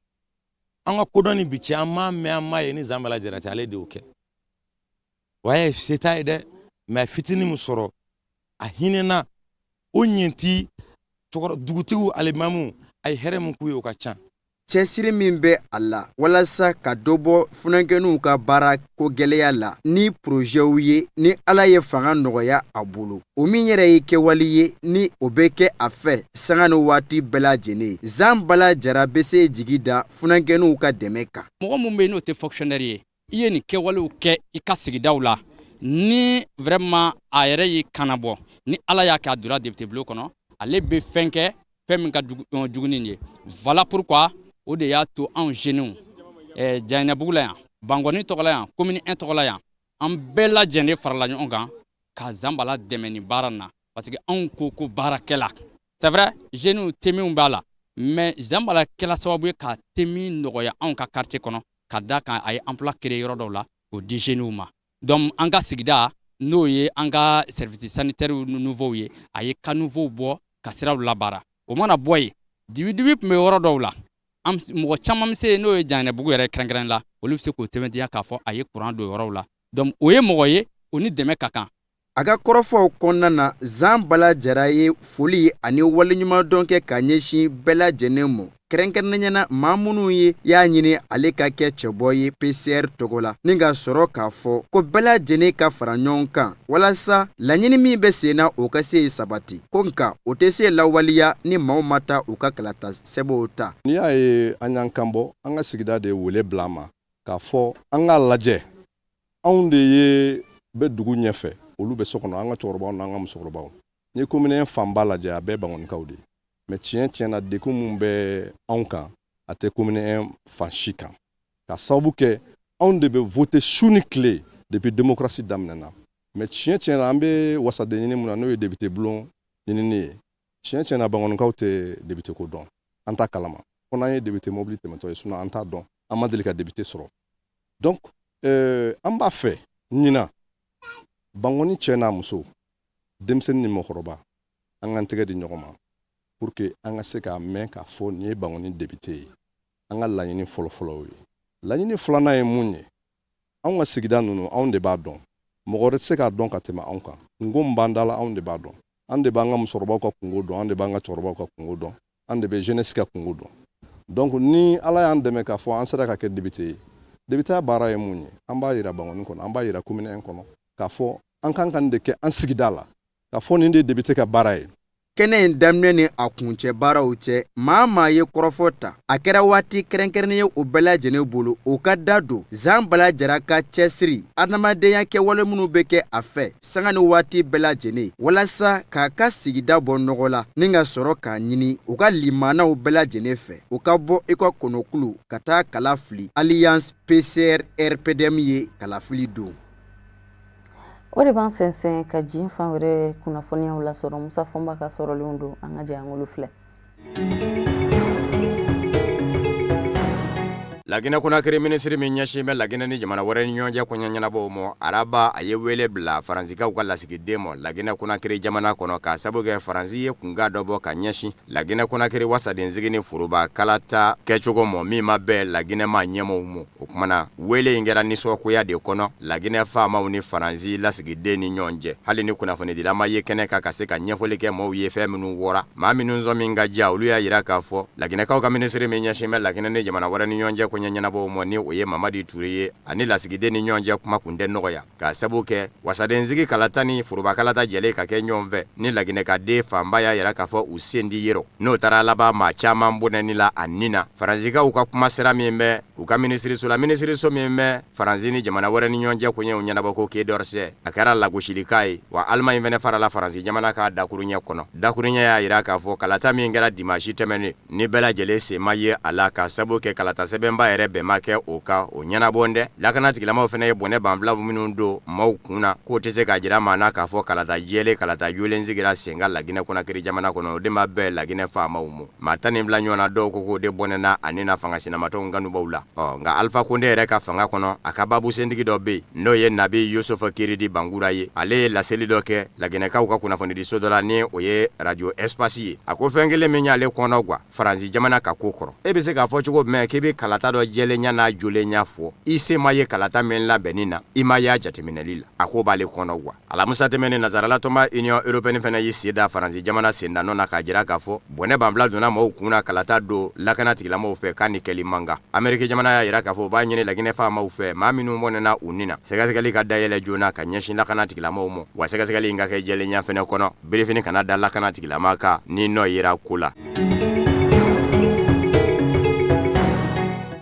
an ka kodɔn ni bi cɛ an m'a mɛn an m'a ye ni Zan Bala Jara tɛ ale de y'o kɛ. Wa ye se t'a ye dɛ mais fitinin min sɔrɔ a hinɛna o ɲinti dugutigiw alimamu a ye hɛrɛ min k'u ye o ka ca. Cɛsiri min bɛ a la walasa ka dɔ bɔ funankɛninw ka baara ko gɛlɛya la ni projɛw ye ni Ala ye fanga nɔgɔya a bolo o min yɛrɛ ye kɛwali ye ni o bɛ kɛ a fɛ sanga ni waati bɛɛ lajɛlen Zan Bala Jara bɛ se jigi da funankɛninw ka dɛmɛ kan. Mɔgɔ min bɛ yen n'o tɛ fonctionnaire ye i ye nin kɛwalew kɛ i ka sigidaw la ni vraiment a yɛrɛ y'i kanabɔ ni Ala y'a kɛ a donna député bulon kɔnɔ ale bɛ fɛn kɛ fɛn min ka jugu ni ye. Voilà pourquoi o de y'a to anw jeunes Janganɛbugu la yan Bangɔni tɔgɔ la yan commune 1 tɔgɔ la yan an bɛɛ lajɛlen farala ɲɔgɔn kan ka Zan Bala dɛmɛ nin baara na parce que anw ko baarakɛla c'est vrai jeunes temiw b'a la mais Zan Bala kɛla sababu ye ka temi nɔgɔya anw ka quartier kɔnɔ ka da kan a ye emploi créer yɔrɔ dɔw la o di jeunes ma donc an ka sigida n'o ye an ka service sanitaire nouveau ye a ye cas nouveau bɔ ka siraw labaara o mana bɔ yen dibi tun bɛ yɔrɔ dɔw la mɔgɔ caman bɛ se n'o ye Janganɛbugu yɛrɛ kɛrɛnkɛrɛn la olu bɛ se k'o tɛmɛtiya k'a fɔ a ye courant don yɔrɔw la donc o ye mɔgɔ ye o ni dɛmɛ ka kan. A ka kɔrɔfɔw kɔnɔna na Zan Bala Jara ye foli ani waleɲumandɔn kɛ ka ɲɛsin bɛɛ lajɛlen mɔ kɛrɛnkɛrɛnnenya maa minnu ye y'a ɲini ale ka kɛ cɛbɔ ye PCR tɔgɔ la ni ka sɔrɔ k'a fɔ ko bɛɛ lajɛlen ka fara ɲɔgɔn kan walasa laɲini min bɛ sen na o ka se sabati ko nka o tɛ se lawaleya ni maaw ma taa u ka kalata sɛbɛnw ta. N'i y'a ye an y'an kanbɔ an ka sigida de wele bila an ma k'a fɔ an k'a lajɛ anw de ye bɛ dugu ɲɛfɛ olu bɛ so kɔnɔ an ka cɛkɔrɔbaw n'an ka musokɔrɔbaw ni commune fanba lajɛ a bɛɛ bangonikaw de mais tiɲɛ na dekun mun bɛ anw kan a tɛ commune fan si kan ka sababu kɛ anw de bɛ voter su ni tile depuis démocratie daminɛna mais tiɲɛ na an bɛ wasaden ɲini mun na n'o ye député bulon ɲinini ye tiɲɛ na bangonikaw tɛ député ko dɔn an t'a kalama ko n'an ye député mobili tɛmɛtɔ ye sinon an t'a dɔn an ma deli ka député sɔrɔ donc an b'a fɛ ɲina Bangɔni cɛ n'a muso denmisɛnnin ni mɔgɔkɔrɔba an k'an tɛgɛ di ɲɔgɔn ma pour que an ka se k'a mɛn k'a fɔ nin ye Bangɔni député ye an ka laɲini fɔlɔfɔlɔ ye laɲini filanan ye mun ye anw ka sigida ninnu anw de b'a dɔn mɔgɔ wɛrɛ tɛ se k'a dɔn ka tɛmɛ anw kan kungo min b'an da la anw de b'a dɔn an de b'an ka musokɔrɔbaw ka kungo dɔn an de b'an ka cɛkɔrɔbaw ka kungo dɔn an de bɛ jeunesse ka kungo dɔn donc ni Ala y'an dɛmɛ k'a fɔ an sera ka kɛ député ye député ya baara ye mun ye an b'a yira Bangɔni kɔnɔ an b'a yira commune 1 kɔnɔ k'a fɔ an kan de kɛ an sigida la k'a fɔ nin de bɛ se ka baara ye. Kɛnɛ in daminɛ ni a kuncɛ baaraw cɛ maa maa ye kɔrɔfɔ ta a kɛra waati kɛrɛnkɛrɛnnen ye o bɛɛ lajɛlen bolo o ka da don Zanbala Jara ka cɛsiri adamadenya kɛwale minnu bɛ kɛ a fɛ sanga ni waati bɛɛ lajɛlen walasa k'a ka sigida bɔ nɔgɔ la ni ka sɔrɔ k'a ɲini u ka limanaw bɛɛ lajɛlen fɛ u ka bɔ i ka kɔnɔkulu ka taa kala fili Alliance PCR RPDM ye kalafili don. O de b'an sɛnsɛn ka diɲɛ fan wɛrɛ kunnafoniyaw lasɔrɔ Musa Fɔnba ka sɔrɔlenw don an ka jɛ an k'olu filɛ. Laginɛ Konakiri minisiri min ɲɛsin bɛ Laginɛ ni jamana wɛrɛ ni ɲɔgɔn cɛ koɲɛ ɲɛnabɔw ma araba a ye wele bila Faransikaw ka lasigiden ma Laginɛ Konakiri jamana kɔnɔ k'a sabu kɛ Faransi ye kunga dɔ bɔ ka ɲɛsin Laginɛ Konakiri wasadensigi ni foroba kalata kɛcogo ma min ma bɛɛ Laginɛ ma ɲɛmɔw ma o kumana wele in kɛra nisɔngoya de kɔnɔ Laginɛ faamaw ni Faransi lasigiden ni ɲɔgɔn cɛ hali ni kunnafonidilama ye kɛnɛ kan ka se ka ɲɛfɔli kɛ maaw ye fɛn minnu wɔra maa minnu zɔn min ka diya olu y'a yira k'a fɔ Laginɛkaw ka minisiri min ɲɛsin bɛ Laginɛ ni jamana wɛrɛ ni ɲɔgɔn cɛ koɲɛ ɲɛnabɔw ma ni o ye Mamadi Ture ye ani lasigiden ni ɲɔgɔn cɛ kuma kun tɛ nɔgɔya k'a sabu kɛ wasadensigi kalata ni foroba kalata jɛlen ka kɛ ɲɔgɔn fɛ ni Laginɛkaden fanba y'a yira k'a fɔ u sen di yɛrɛ n'o taara laban maa caman bonɛni la a nin na Faransikaw ka kuma sera min bɛ u ka minisiriso la minisiriso min bɛ Faransi ni jamana wɛrɛ ni ɲɔgɔn cɛ koɲɛw ɲɛnabɔ ko Quai d'Orsay a kɛra lagosilikan ye wa Allemagne fɛnɛ farala Faransi jamana ka dakuruɲɛ kɔnɔ dakuruɲɛ y'a yira k'a fɔ kalata min kɛra dimanche tɛmɛnen ni bɛɛ lajɛlen sen ma ye a la k'a sabu kɛ kalata sɛbɛnba yɛrɛ bɛn ma kɛ o ka o ɲɛnabɔ dɛ lakana tigilamaw fɛnɛ ye bɔnɛ banfila minnu don maaw kunna k'o tɛ se ka jira maa na k'a fɔ kalata jɛlen kalata jolen sigira senga Laginɛ Konakiri jamana kɔnɔ o de ma bɛɛ Laginɛ faamaw ma maa tan ni bila ɲɔgɔn na dɔw ko k'o de bɔnɛna ani na fanga sinamatɔw kanubaw la nka Alpha Konde yɛrɛ ka fanga kɔnɔ a ka babu sentigi dɔ bɛ yen n'o ye Nabi Yusufa Kiridi Bangura ye ale ye laseli dɔ kɛ Laginɛkaw ka kunnafonidiso dɔ la ni o ye radio Espace ye a ko fɛn kelen min y'ale kɔnɔ quoi Faransi jamana ka ko kɔrɔ e bɛ se k'a fɔ cogo jumɛn k'i bɛ kalata dɔ jɛlen ɲa n'a jolen ɲa fɔ i se ma ye kalata min labɛnni na i ma y'a jateminɛli la a ko b'ale kɔnɔ quoi alamusa tɛmɛnen nazarala tɔnba Union Européenne fɛnɛ y'i sen da Faransi jamana sendannɔ na k'a jira k'a fɔ bɔnɛ banfila donna maaw kunna kalata don lakana tigilamaw fɛ k'a ni kɛli man kan Amérique jamana y'a yira k'a fɔ u b'a ɲini Laginɛ faamaw fɛ maa minnu bɔnɛna u nin na sɛgɛsɛgɛli ka dayɛlɛ joona ka ɲɛsin lakana tigilamaw ma wa sɛgɛsɛgɛli in ka kɛ jɛlenya fɛnɛ kɔnɔ berefini kana da lakana tigilama kan ni nɔ yera ko la.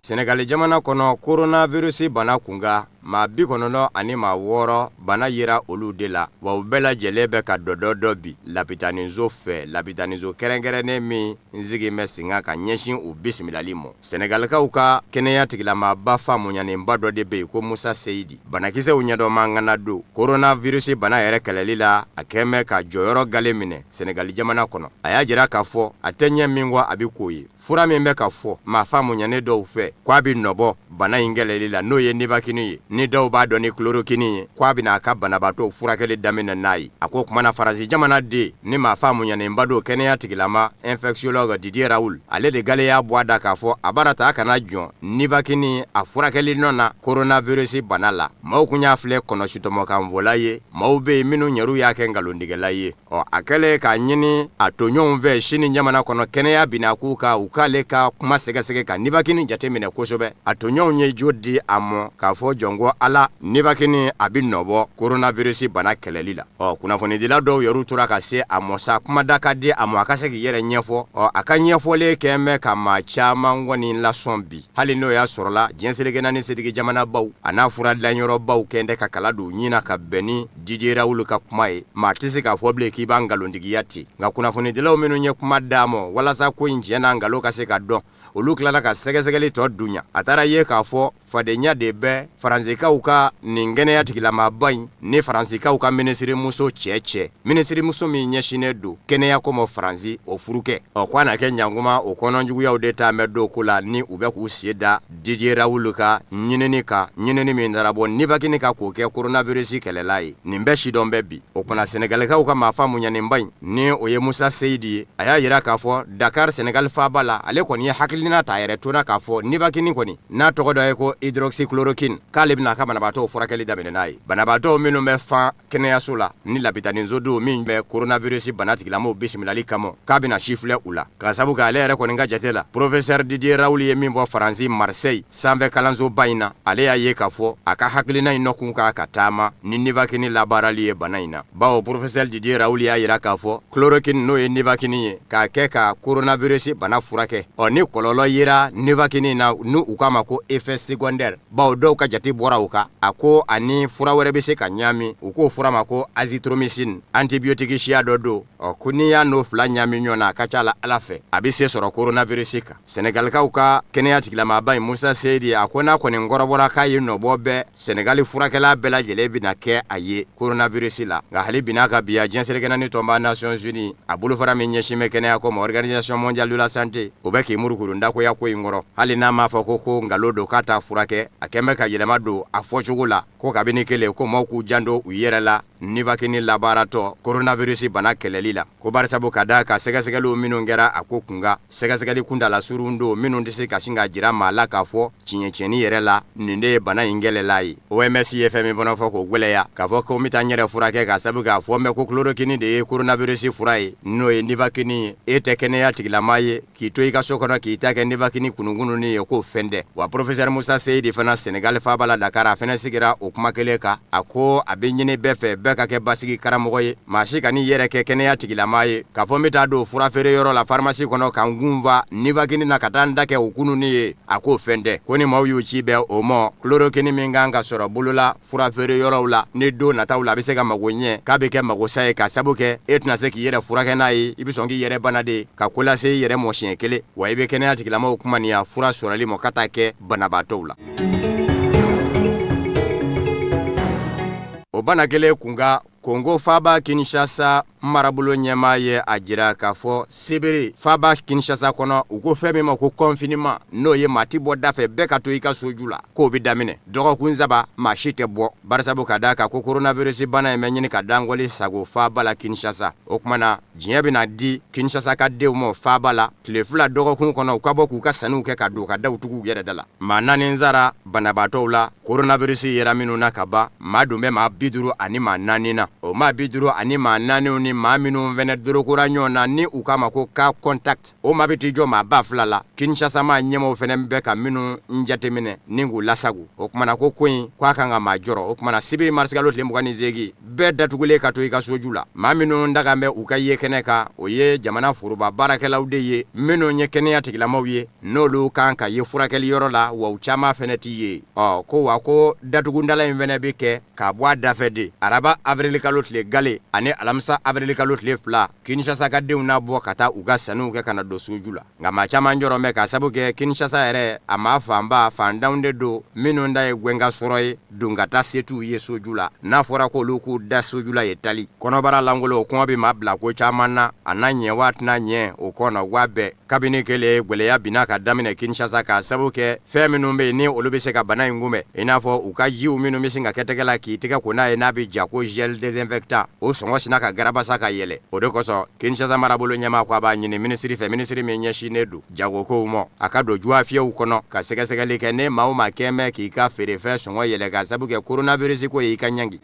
Senegal jamana kɔnɔ coronavirus bana kunga maa 90 ani maa 6 bana yera olu de la wa u bɛɛ lajɛlen bɛ ka dɔ bi lapitanizo fɛ lapitanizo kɛrɛnkɛrɛnnen min nzigi bɛ singa ka ɲɛsin u bisimilali ma Senegalikaw ka kɛnɛya tigilamaba fa munyanenba dɔ de bɛ yen ko Musa Seyidi banakisɛw ɲɛdɔn mangana don coronavirus bana yɛrɛ kɛlɛli la a kɛmɛ ka jɔyɔrɔ gale minɛ Senegal jamana kɔnɔ a y'a jira k'a fɔ a tɛ ɲɛ min kɔ a bɛ k'o ye fura min bɛ ka fɔ maa fa munyanen dɔw fɛ k'a bɛ nɔbɔ bana in kɛlɛli la n'o ye nivakini ye ni dɔw b'a dɔn ni chloroquine ye k'a bɛna a ka banabaatɔ furakɛli daminɛ n'a ye a ko kumana Faransi jamana den ni maa fa munyanenba don kɛnɛya tigilama infectiologue Didier Raoul ale de gale y'a bɔ a da k'a fɔ a bara ta a kana jɔn nivakini a furakɛli nɔ na coronavirus bana la maaw kun y'a filɛ kɔnɔsitɔmɔkan fɔla ye maaw bɛ yen minnu ɲɛru y'a kɛ nkalontigɛla ye a kɛlen k'a ɲini a toɲɔgɔnw fɛ sini jamana kɔnɔ kɛnɛya bina k'u ka u k'ale ka kuma sɛgɛsɛgɛ ka nivakini jateminɛ kosɛbɛ a toɲɔgɔnw ye jo di a mɔ k'a fɔ jɔnko ala nivakini a bɛ nɔbɔ coronavirus bana kɛlɛli la kunnafonidila dɔw yɛrɛ tora ka se a mɔ sa kumada ka di a mɔ a ka se k'i yɛrɛ ɲɛfɔ a ka ɲɛfɔlen kɛmɛ ka maa caman kɔni lasɔn bi hali n'o y'a sɔrɔla diɲɛ seleke naani setigi jamana baw a n'a fura dilanyɔrɔ baw kɛn ka kala don ɲina ka bɛn ni Didier Raoul ka kuma ye maa tɛ se k'a fɔ bilen k'i b'a nkalontigiya ten nka kunnafonidilaw minnu ye kuma d'a ma walasa ko in tiɲɛ n'a nkalon ka se ka dɔn olu tilala ka sɛgɛsɛgɛli tɔ dunya a taara ye k'a fɔ fadenya de bɛ Faransikaw ka nin kɛnɛya tigilamaba in ni Faransikaw ka minisirimuso cɛ minisirimuso min ɲɛsinnen don kɛnɛya ko ma Faransi o furukɛ ko a na kɛ ɲankuma o kɔnɔjuguyaw de taa mɛn don ko la ni u bɛ k'u sen da Didier Raoul ka ɲinini min dara bɔ nivakini ka k'o kɛ coronavirus kɛlɛla ye nin bɛɛ sidɔn bɛ bi o kumana Senegalikaw ka maa fa munyanenba in ni o ye Musa Seyidi ye a y'a yira k'a fɔ Dakar Senegal faaba la ale kɔni ye hakilina ta yɛrɛ tora k'a fɔ nivakini kɔni n'a tɔgɔ tɔgɔ dɔ ye ko hydroxychloroquine k'ale bɛna ka banabaatɔw furakɛli daminɛ n'a ye. Banabaatɔw minnu bɛ fan kɛnɛyaso la ni labitaninso don min bɛ coronavirus bana tigilamɔgɔw bisimilali kama k'a bɛna si filɛ u la. Ka sabu kɛ ale yɛrɛ kɔni ka jate la professeur Didier Raoult ye min fɔ Faransi Marseille sanfɛ kalansoba in na, ale y'a ye k'a fɔ a ka hakilina in nɔkun ka taama ni nivakini labaarali ye bana in na. Bawo professeur Didier Raoult y'a yira k'a fɔ chloroquine n'o ye nivakini ye k'a kɛ ka coronavirus bana furakɛ. Ni kɔlɔlɔ yera nivakini na n'u u k'a ma ko effet secondaire, bawo dɔw ka jate bɔra u kan a ko ani fura wɛrɛ bɛ se ka ɲaami u k'o fura ma ko azithromycine antibiotique siya dɔ don. Ko n'i y'a n'o fila ɲaami ɲɔgɔn na a ka ca Ala fɛ a bɛ se sɔrɔ coronavirus kan. Senegalikaw ka kɛnɛya tigilamaba in Musa Seydi a ko n'a kɔni kɔrɔbɔra k'a ye nɔbɔ bɛɛ Senegali furakɛla bɛɛ lajɛlen bɛna kɛ a ye coronavirus la. Nka hali bi n'a ka bi diɲɛserekɛnɛ ni tɔnba Nations Unies a bolofara min ɲɛsin bɛ kɛnɛya ko ma Organisation mondiale de la santé o bɛ k'i murukuru ndakoya ko in kɔrɔ. Hali n'a m'a fɔ ko nkalon don k'a t'a furakɛ a kɛn bɛ ka yɛlɛma don a fɔcogo la ko kabini kelen ko maaw k'u janto u yɛrɛ la nivakini labaaratɔ coronavirus bana kɛlɛli la. Ko barisabu ka da ka sɛgɛsɛgɛliw minnu kɛra a ko kunga sɛgɛsɛgɛli kundala surun don minnu tɛ se ka sin ka jira maa la k'a fɔ tiɲɛtiɲɛni yɛrɛ la nin de ye bana in gɛlɛla ye. OMS ye fɛn min fana fɔ k'o gwɛlɛya k'a fɔ ko n bɛ taa n yɛrɛ furakɛ k'a sabu k'a fɔ mɛn ko chloroquine de ye coronavirus fura ye n'o ye nivakini ye. E tɛ kɛnɛya tigilama ye k'i to i ka so kɔnɔ k'i ta kɛ nivakini kunukununi ye k'o fɛn dɛ. Wa professeur Musa Seydi fana Senegal faaba la Dakar a fana sigira o kuma kelen kan a ko a bɛ ɲini bɛɛ fɛ bɛɛ ka kɛ basigi karamɔgɔ ye maa si ka n'i yɛrɛ kɛ kɛnɛya tigilama ye k'a fɔ n bɛ taa don fura feere yɔrɔ la pharmacie kɔnɔ ka n gun fa nivakini na ka taa n da kɛ o kununi ye a k'o fɛn dɛ. Ko ni maaw y'u ci bɛɛ o ma chloroquine min kan ka sɔrɔ bolola fura feere yɔrɔw la ni don nataw la a bɛ se ka mago ɲɛ k'a bɛ kɛ magosa ye ka sabu kɛ e tɛna se k'i yɛrɛ furakɛ n'a ye i bɛ sɔn k'i yɛrɛ bana de ka ko lase i yɛrɛ mɔ siɲɛ kelen wa i bɛ kɛnɛya tigilamɔgɔw kuma nin a fura sɔrɔli ma ka taa kɛ banabaatɔw la. O bana kelen kunga Kongo faba Kinshasa marabolo ɲɛmaa ye a jira k'a fɔ sebere faba Kinshasa kɔnɔ u ko fɛn min ma ko confinement n'o ye maa ti bɔ da fɛ bɛɛ ka to i ka soju la k'o bɛ daminɛ dɔgɔkun saba maa si tɛ bɔ barisabu ka da kan ko coronavirus bana in bɛ ɲini ka dangɔli sago faba la Kinshasa. O kuma na diɲɛ bɛna di Kinshasa ka denw ma faba la tile fila dɔgɔkun kɔnɔ u ka bɔ k'u ka saniw kɛ ka don ka daw tugu u yɛrɛ da la. Maa naani zara banabaatɔw la coronavirus yera minnu na ka ban maa dun bɛ maa 50 ani maa 4 na. O maa 50 ani maa 4 ni maa minnu fɛnɛ dorokora ɲɔgɔn na ni u k'a ma ko cas contact o maa bɛ t'i jɔ maa ba fila la. Kinshasa maa ɲɛmɔgɔw fɛnɛ bɛ ka minnu jateminɛ ni k'u lasago. O kumana ko in k'a kan ka maa jɔrɔ. O kumana sibiri marisikalo tile 28 bɛɛ datugulen ka to i ka soju la. Maa minnu daga bɛ u ka ye kɛnɛ kan o ye jamana foroba baarakɛlaw de ye minnu ye kɛnɛya tigilamɔgɔw ye n'olu kan ka ye furakɛli yɔrɔ la wa u caman fɛnɛ t'i ye. Ko wa ko datugundala in fɛnɛ bɛ kɛ k'a bɔ a dafɛ de araba avril kalo tile gale ani alamisa avril kalo tile fila Kinshasa ka denw na bɔ ka taa u ka sanuw kɛ ka na don soju la. Nka maa caman jɔrɔ mɛ ka sabu kɛ Kinshasa yɛrɛ a maa fanba fandanw de don minnu da ye gwɛnga sɔrɔ ye don ka taa se t'u ye soju la n'a fɔra k'olu k'u da soju la ye tali kɔnɔbara langolo o kɔngɔ bɛ maa bila ko caman na a n'a ɲɛ waa tɛna ɲɛ o kɔnɔ waa bɛɛ kabini kelen gwɛlɛya binna ka daminɛ Kinshasa ka sabu kɛ fɛn minnu bɛ yen ni olu bɛ se ka bana in kunbɛn i n'a fɔ u ka jiw minnu bɛ se ka kɛ tɛgɛ la k'i tɛgɛ ko n'a ye n'a bɛ ja ko gel désinfectant o sɔngɔ sina ka garabasa ka yɛlɛ. O de kosɔn Kinshasa marabolo ɲɛmaa ko a b'a ɲini minisiri fɛ minisiri min ɲɛsinnen don jagokow ma a ka don juwa fiyɛw kɔnɔ ka sɛgɛsɛgɛli kɛ ne maa o maa kɛ mɛn k'i ka feerefɛn sɔngɔ yɛlɛ ka sabu kɛ coronavirus ko ye i ka ɲangi.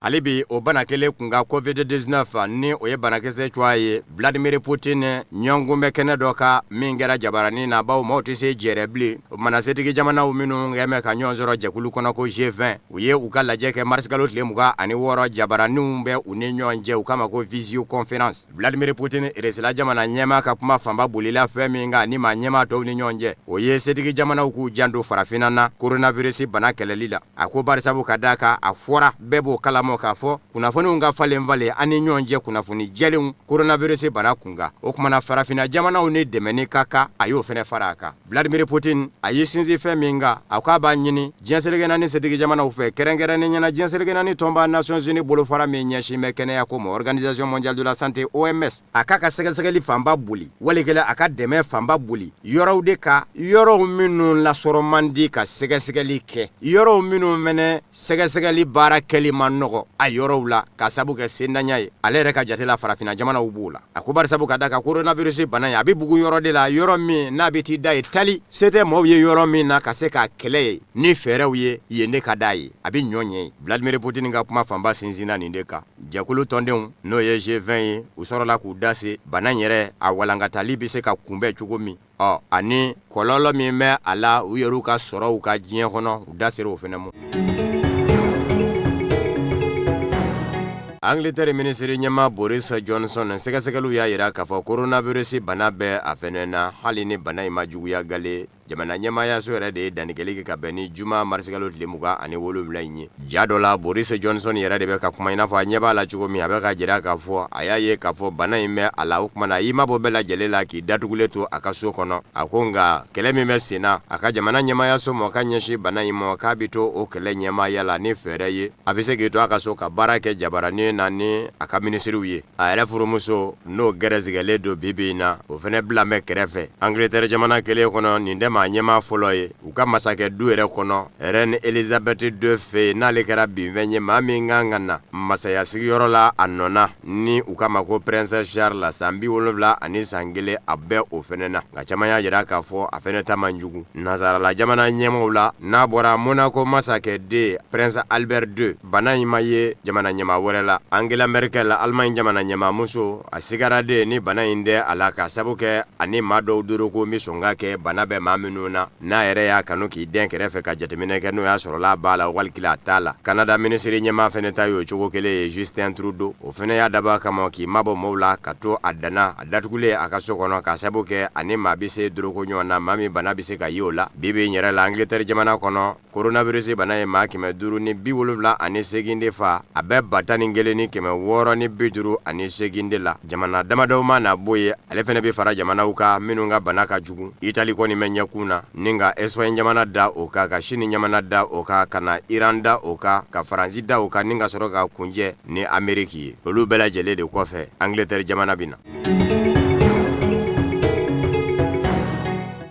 Hali bi o bana kelen kun ka COVID-19 ni o ye banakisɛ cogoya ye Vladimir Putin ɲɔngɔn bɛ kɛnɛ dɔ ka min kɛra jabaranin na bawo maaw tɛ se jɛrɛ bilen. O mana setigi jamanaw minnu kɛmɛ ka ɲɔgɔn sɔrɔ jɛkulu kɔnɔ ko G20 u ye u ka lajɛ kɛ marisikalo tile 26 jabaraninw bɛ u ni ɲɔgɔn cɛ u k'a ma ko visio conférence. Vladimir Putin resela jamana ɲɛmaa ka kuma fanba bolila fɛn min kan ni maa ɲɛmaa tɔw ni ɲɔgɔn cɛ o ye setigi jamanaw k'u janto farafinna na coronavirus bana kɛlɛli la. A ko barisabu ka da kan a fɔra bɛɛ b'o kalama k'a fɔ kunnafoniw ka falen ani ɲɔgɔn cɛ kunnafoni jɛlenw coronavirus bana kunga. O kumana farafinna jamanaw ni dɛmɛni ka kan a y'o fɛnɛ fara a kan. Vladimir Putin a ye sinsin fɛn min kan a k'a b'a ɲini diɲɛ seleke naani setigi jamanaw fɛ kɛrɛnkɛrɛnnen ɲɛna diɲɛ seleke naani tɔnba Nations Unies bolofara min ɲɛsin bɛ kɛnɛya ko ma Organisation mondiale de la santé OMS a k'a ka sɛgɛsɛgɛli fanba boli walikɛla a ka dɛmɛ fanba boli yɔrɔw de ka yɔrɔw minnu lasɔrɔ man di ka sɛgɛsɛgɛli kɛ yɔrɔw minnu fɛnɛ sɛgɛsɛgɛli baara kɛli man nɔgɔ sɔrɔ a yɔrɔw la ka sabu kɛ sendanya ye ale yɛrɛ ka jate la farafina jamanaw b'o la a ko bari sabu ka da ka coronavirus bana ye a bɛ bugu yɔrɔ de la yɔrɔ min n'a bɛ t'i da ye tali se tɛ maaw ye yɔrɔ min na ka se k'a kɛlɛ ye ni fɛɛrɛw ye yen ne ka d'a ye a bɛ ɲɔ ɲɛ ye Vladimir Putin ka kuma fanba sinsinna nin de kan jɛkulu tɔndenw n'o ye G20 ye u sɔrɔla k'u da se bana in yɛrɛ a walankatali bɛ se ka kunbɛn cogo min ani kɔlɔlɔ min bɛ a la u yɛrɛw ka sɔrɔw ka diɲɛ kɔnɔ u da ser'o fɛnɛ ma. Angleterre ministre ɲɛma Boris Johnson sɛgɛsɛgɛliw y'a yira k'a fɔ coronavirus bana bɛ a fɛnɛ na hali ni bana in ma juguya gale jamana ɲɛmayaso yɛrɛ de ye dannikɛli kɛ ka bɛn ni juma marisikalo tile 27 in ye ja dɔ la Boris Johnson yɛrɛ de bɛ ka kuma i n'a fɔ a ɲɛ b'a la cogo min a bɛ ka jira k'a fɔ a y'a ye k'a fɔ bana in bɛ a la o kumana i mabɔ bɛɛ lajɛlen la k'i datugulen to a ka so kɔnɔ a ko nka kɛlɛ min bɛ sen na a ka jamana ɲɛmayaso ma ka ɲɛsin bana in ma k'a bɛ to o kɛlɛ ɲɛmaya la ni fɛɛrɛ ye a bɛ se k'i to a ka so ka baara kɛ jabaranin na ni a ka minisiriw ye a yɛrɛ furumuso n'o gɛrɛsigɛlen don bibi in na o fɛnɛ bila mɛ kɛrɛfɛ Angleterre jamana kelen kɔnɔ nin tɛ maa ɲɛma fɔlɔ ye u ka masakɛ du yɛrɛ kɔnɔ reine Elizabeth II fɛ yen n'ale kɛra binfɛn ye maa min kan ka na masaya sigiyɔrɔ la a nɔna ni u k'a ma ko Prince Charles san 70 ani san 1 a bɛɛ o fɛnɛ na nka caman y'a jira k'a fɔ a fɛnɛ ta man jugu nazarala jamana ɲɛmɔgɔw la n'a bɔra Monaco masakɛ den Prince Albert II bana in ma ye jamana ɲɛma wɛrɛ la Angela Merkel Allemagne jamana ɲɛmamuso a sigara de ni bana in tɛ a la ka sabu kɛ ani maa dɔw doroko mi sɔn ka kɛ bana bɛ maa minnu na n'a yɛrɛ y'a kanu k'i den kɛrɛfɛ ka jateminɛ kɛ n'o y'a sɔrɔla a b'a la walikila a t'a la Canada ministre ɲɛma fɛnɛ ta y'o cogo kelen ye Justin Trudeau o fɛnɛ y'a dabɔ kama k'i mabɔ maaw la ka to a danna a datugulen a ka so kɔnɔ ka sabu kɛ ani maa bɛ se doroko ɲɔgɔn na maa min bana bɛ se ka ye o la bibi in yɛrɛ la Angleterre jamana kɔnɔ coronavirus bana ye maa 578 de fa a bɛ 10,658 de la jamana damadɔw ma na bɔ ye ale fɛnɛ bɛ fara jamanaw ka minnu ka bana ka jugu Italie kɔni bɛ ɲɛkun na ni ka Espagne jamana da o ka Chine jamana da o ka na Iran da o ka Faransi da o ka ni ka sɔrɔ ka kunjɛ ni Ameriki ye olu bɛɛ lajɛlen de kɔfɛ Angleterre jamana bɛ na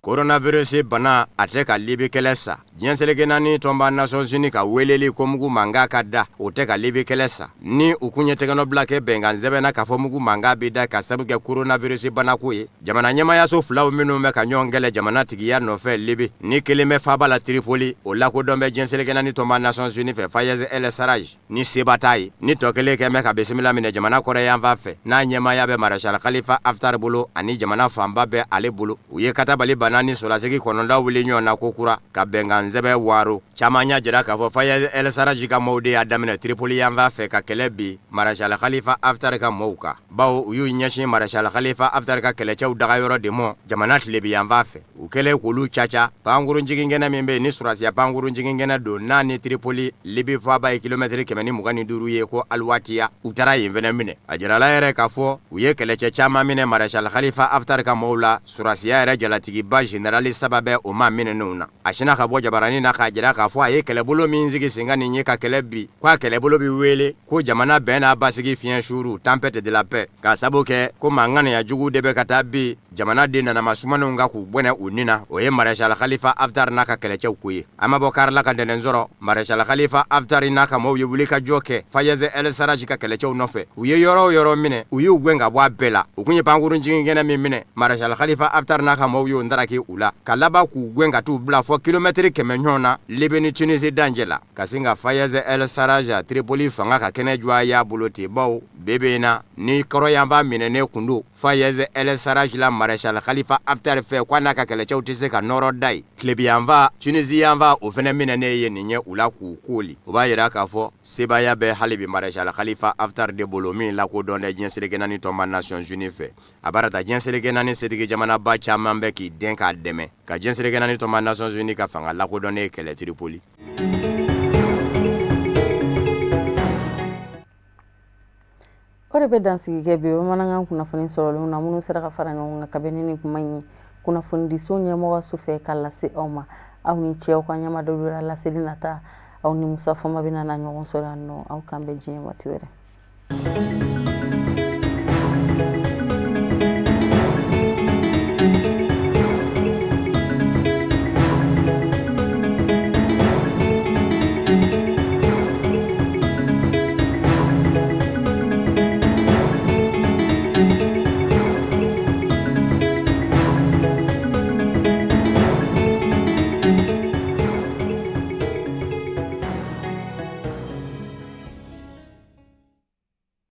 coronavirus bana a tɛ ka libi kɛlɛ sa diɲɛ seleke naani tɔnba Nations Unies ka weleli ko mugu manga ka da o tɛ ka libi kɛlɛ sa ni u kun ye tɛgɛnɔ bila kɛ bɛnkan sɛbɛnna k'a fɔ mugu manga bɛ da ka sabu kɛ coronavirus bana ko ye jamana ɲɛmayaso filaw minnu bɛ ka ɲɔgɔn kɛlɛ jamana tigiya nɔfɛ libi ni kelen bɛ faaba la Tripoli o lakodɔn bɛ diɲɛ seleke naani tɔnba Nations Unies fɛ Fayez El Sarraj ni seba t'a ye ni tɔ kelen kɛ bɛ ka bisimila minɛ jamana kɔrɔ yan fan fɛ n'a ɲɛmaya bɛ Marshal Khalifa Haftar bolo ani jamana fanba bɛ ale bolo u ye katabali bana ni solasegi kɔnɔnda wuli ɲɔgɔn na ko kura ka bɛnkan sɛbɛn waro caman y'a jira k'a fɔ Fayez El Sarraj ka maaw de y'a daminɛ Tripoli yan fan fɛ ka kɛlɛ bi Marshal Khalifa Haftar ka maaw kan bawo u y'u ɲɛsin Marshal Khalifa Haftar ka kɛlɛcɛw dagayɔrɔ de mɔ jamana tile bi yan fan fɛ u kɛlen k'olu caca pankurun jiginkɛnɛ min bɛ yen ni surasiya pankurun jiginkɛnɛ don n'a ni Tripoli Libi faaba ye kilomɛtiri 125 ye ko Alwatiya u taara yen fɛnɛ minɛ a jirala yɛrɛ k'a fɔ u ye kɛlɛcɛ caman minɛ Marshal Khalifa Haftar ka maaw la surasiya yɛrɛ jalatigiba generali sababɛ o ma minɛnenw na a sina ka bɔ jabaranin na k'a jira k'a fɔ a ye kɛlɛbolo min sigi sen kan nin ye ka kɛlɛ bi ko a kɛlɛbolo bi wele ko jamana bɛɛ n'a basigi fiɲɛ suuru tempête de la paix k'a sabu kɛ ko mankanaya jugu de bɛ ka taa bi jamana de nanama sumanenw ka k'u bɔnɛ u nin na o ye Marshal Khalifa Haftar n'a ka kɛlɛcɛw ko ye a ma bɔ kari la ka dɛnɛn sɔrɔ Marshal Khalifa Haftar n'a ka maaw ye wuli ka jɔ kɛ Fayez El Sarraj ka kɛlɛcɛw nɔfɛ u ye yɔrɔ o yɔrɔ minɛ u y'u gɛn ka bɔ a bɛɛ la u kun ye pankurun jiginkɛnɛ min minɛ Marshal Khalifa Haftar n'a ka maaw y'o ndaraki u la ka laban k'u gɛn ka t'u bila fɔ kilomɛtiri 100 ɲɔgɔn na Libi ni Tunisie dancɛ la ka sin ka Fayez El Sarraj Tripoli fanga ka kɛnɛ jɔ a y'a bolo ten bawo bebe in na ni kɔrɔyanba minɛnen kun don Fayez El Sarraj la Marshal Khalifa Haftar fɛ k'a n'a ka kɛlɛcɛw tɛ se ka nɔrɔ da ye tilebiyanfa Tunisiyanfa o fɛnɛ minɛnen ye nin ye u la k'u kooli o b'a yira k'a fɔ sebaya bɛ hali bi Marshal Khalifa Haftar de bolo min lakodɔn dɛ diɲɛ seleke naani tɔnba Nations Unies fɛ a b'a ta diɲɛ seleke naani setigi jamanaba caman bɛ k'i den k'a dɛmɛ ka diɲɛ seleke naani tɔnba Nations Unies ka fanga lakodɔnnen ye kɛlɛ Tripoli o de bɛ dansigi kɛ bi bamanankan kunnafoni sɔrɔlenw na minnu sera ka fara ɲɔgɔn kan ka bɛn ni kuma in ye kunnafonidiso ɲɛmɔgɔso fɛ ka lase aw ma aw ni cɛ aw ka ɲɛmadɔw la laseli nata aw ni Musa Fɔnba bɛna na ɲɔgɔn sɔrɔ yan nɔ aw kan bɛ diɲɛ waati wɛrɛ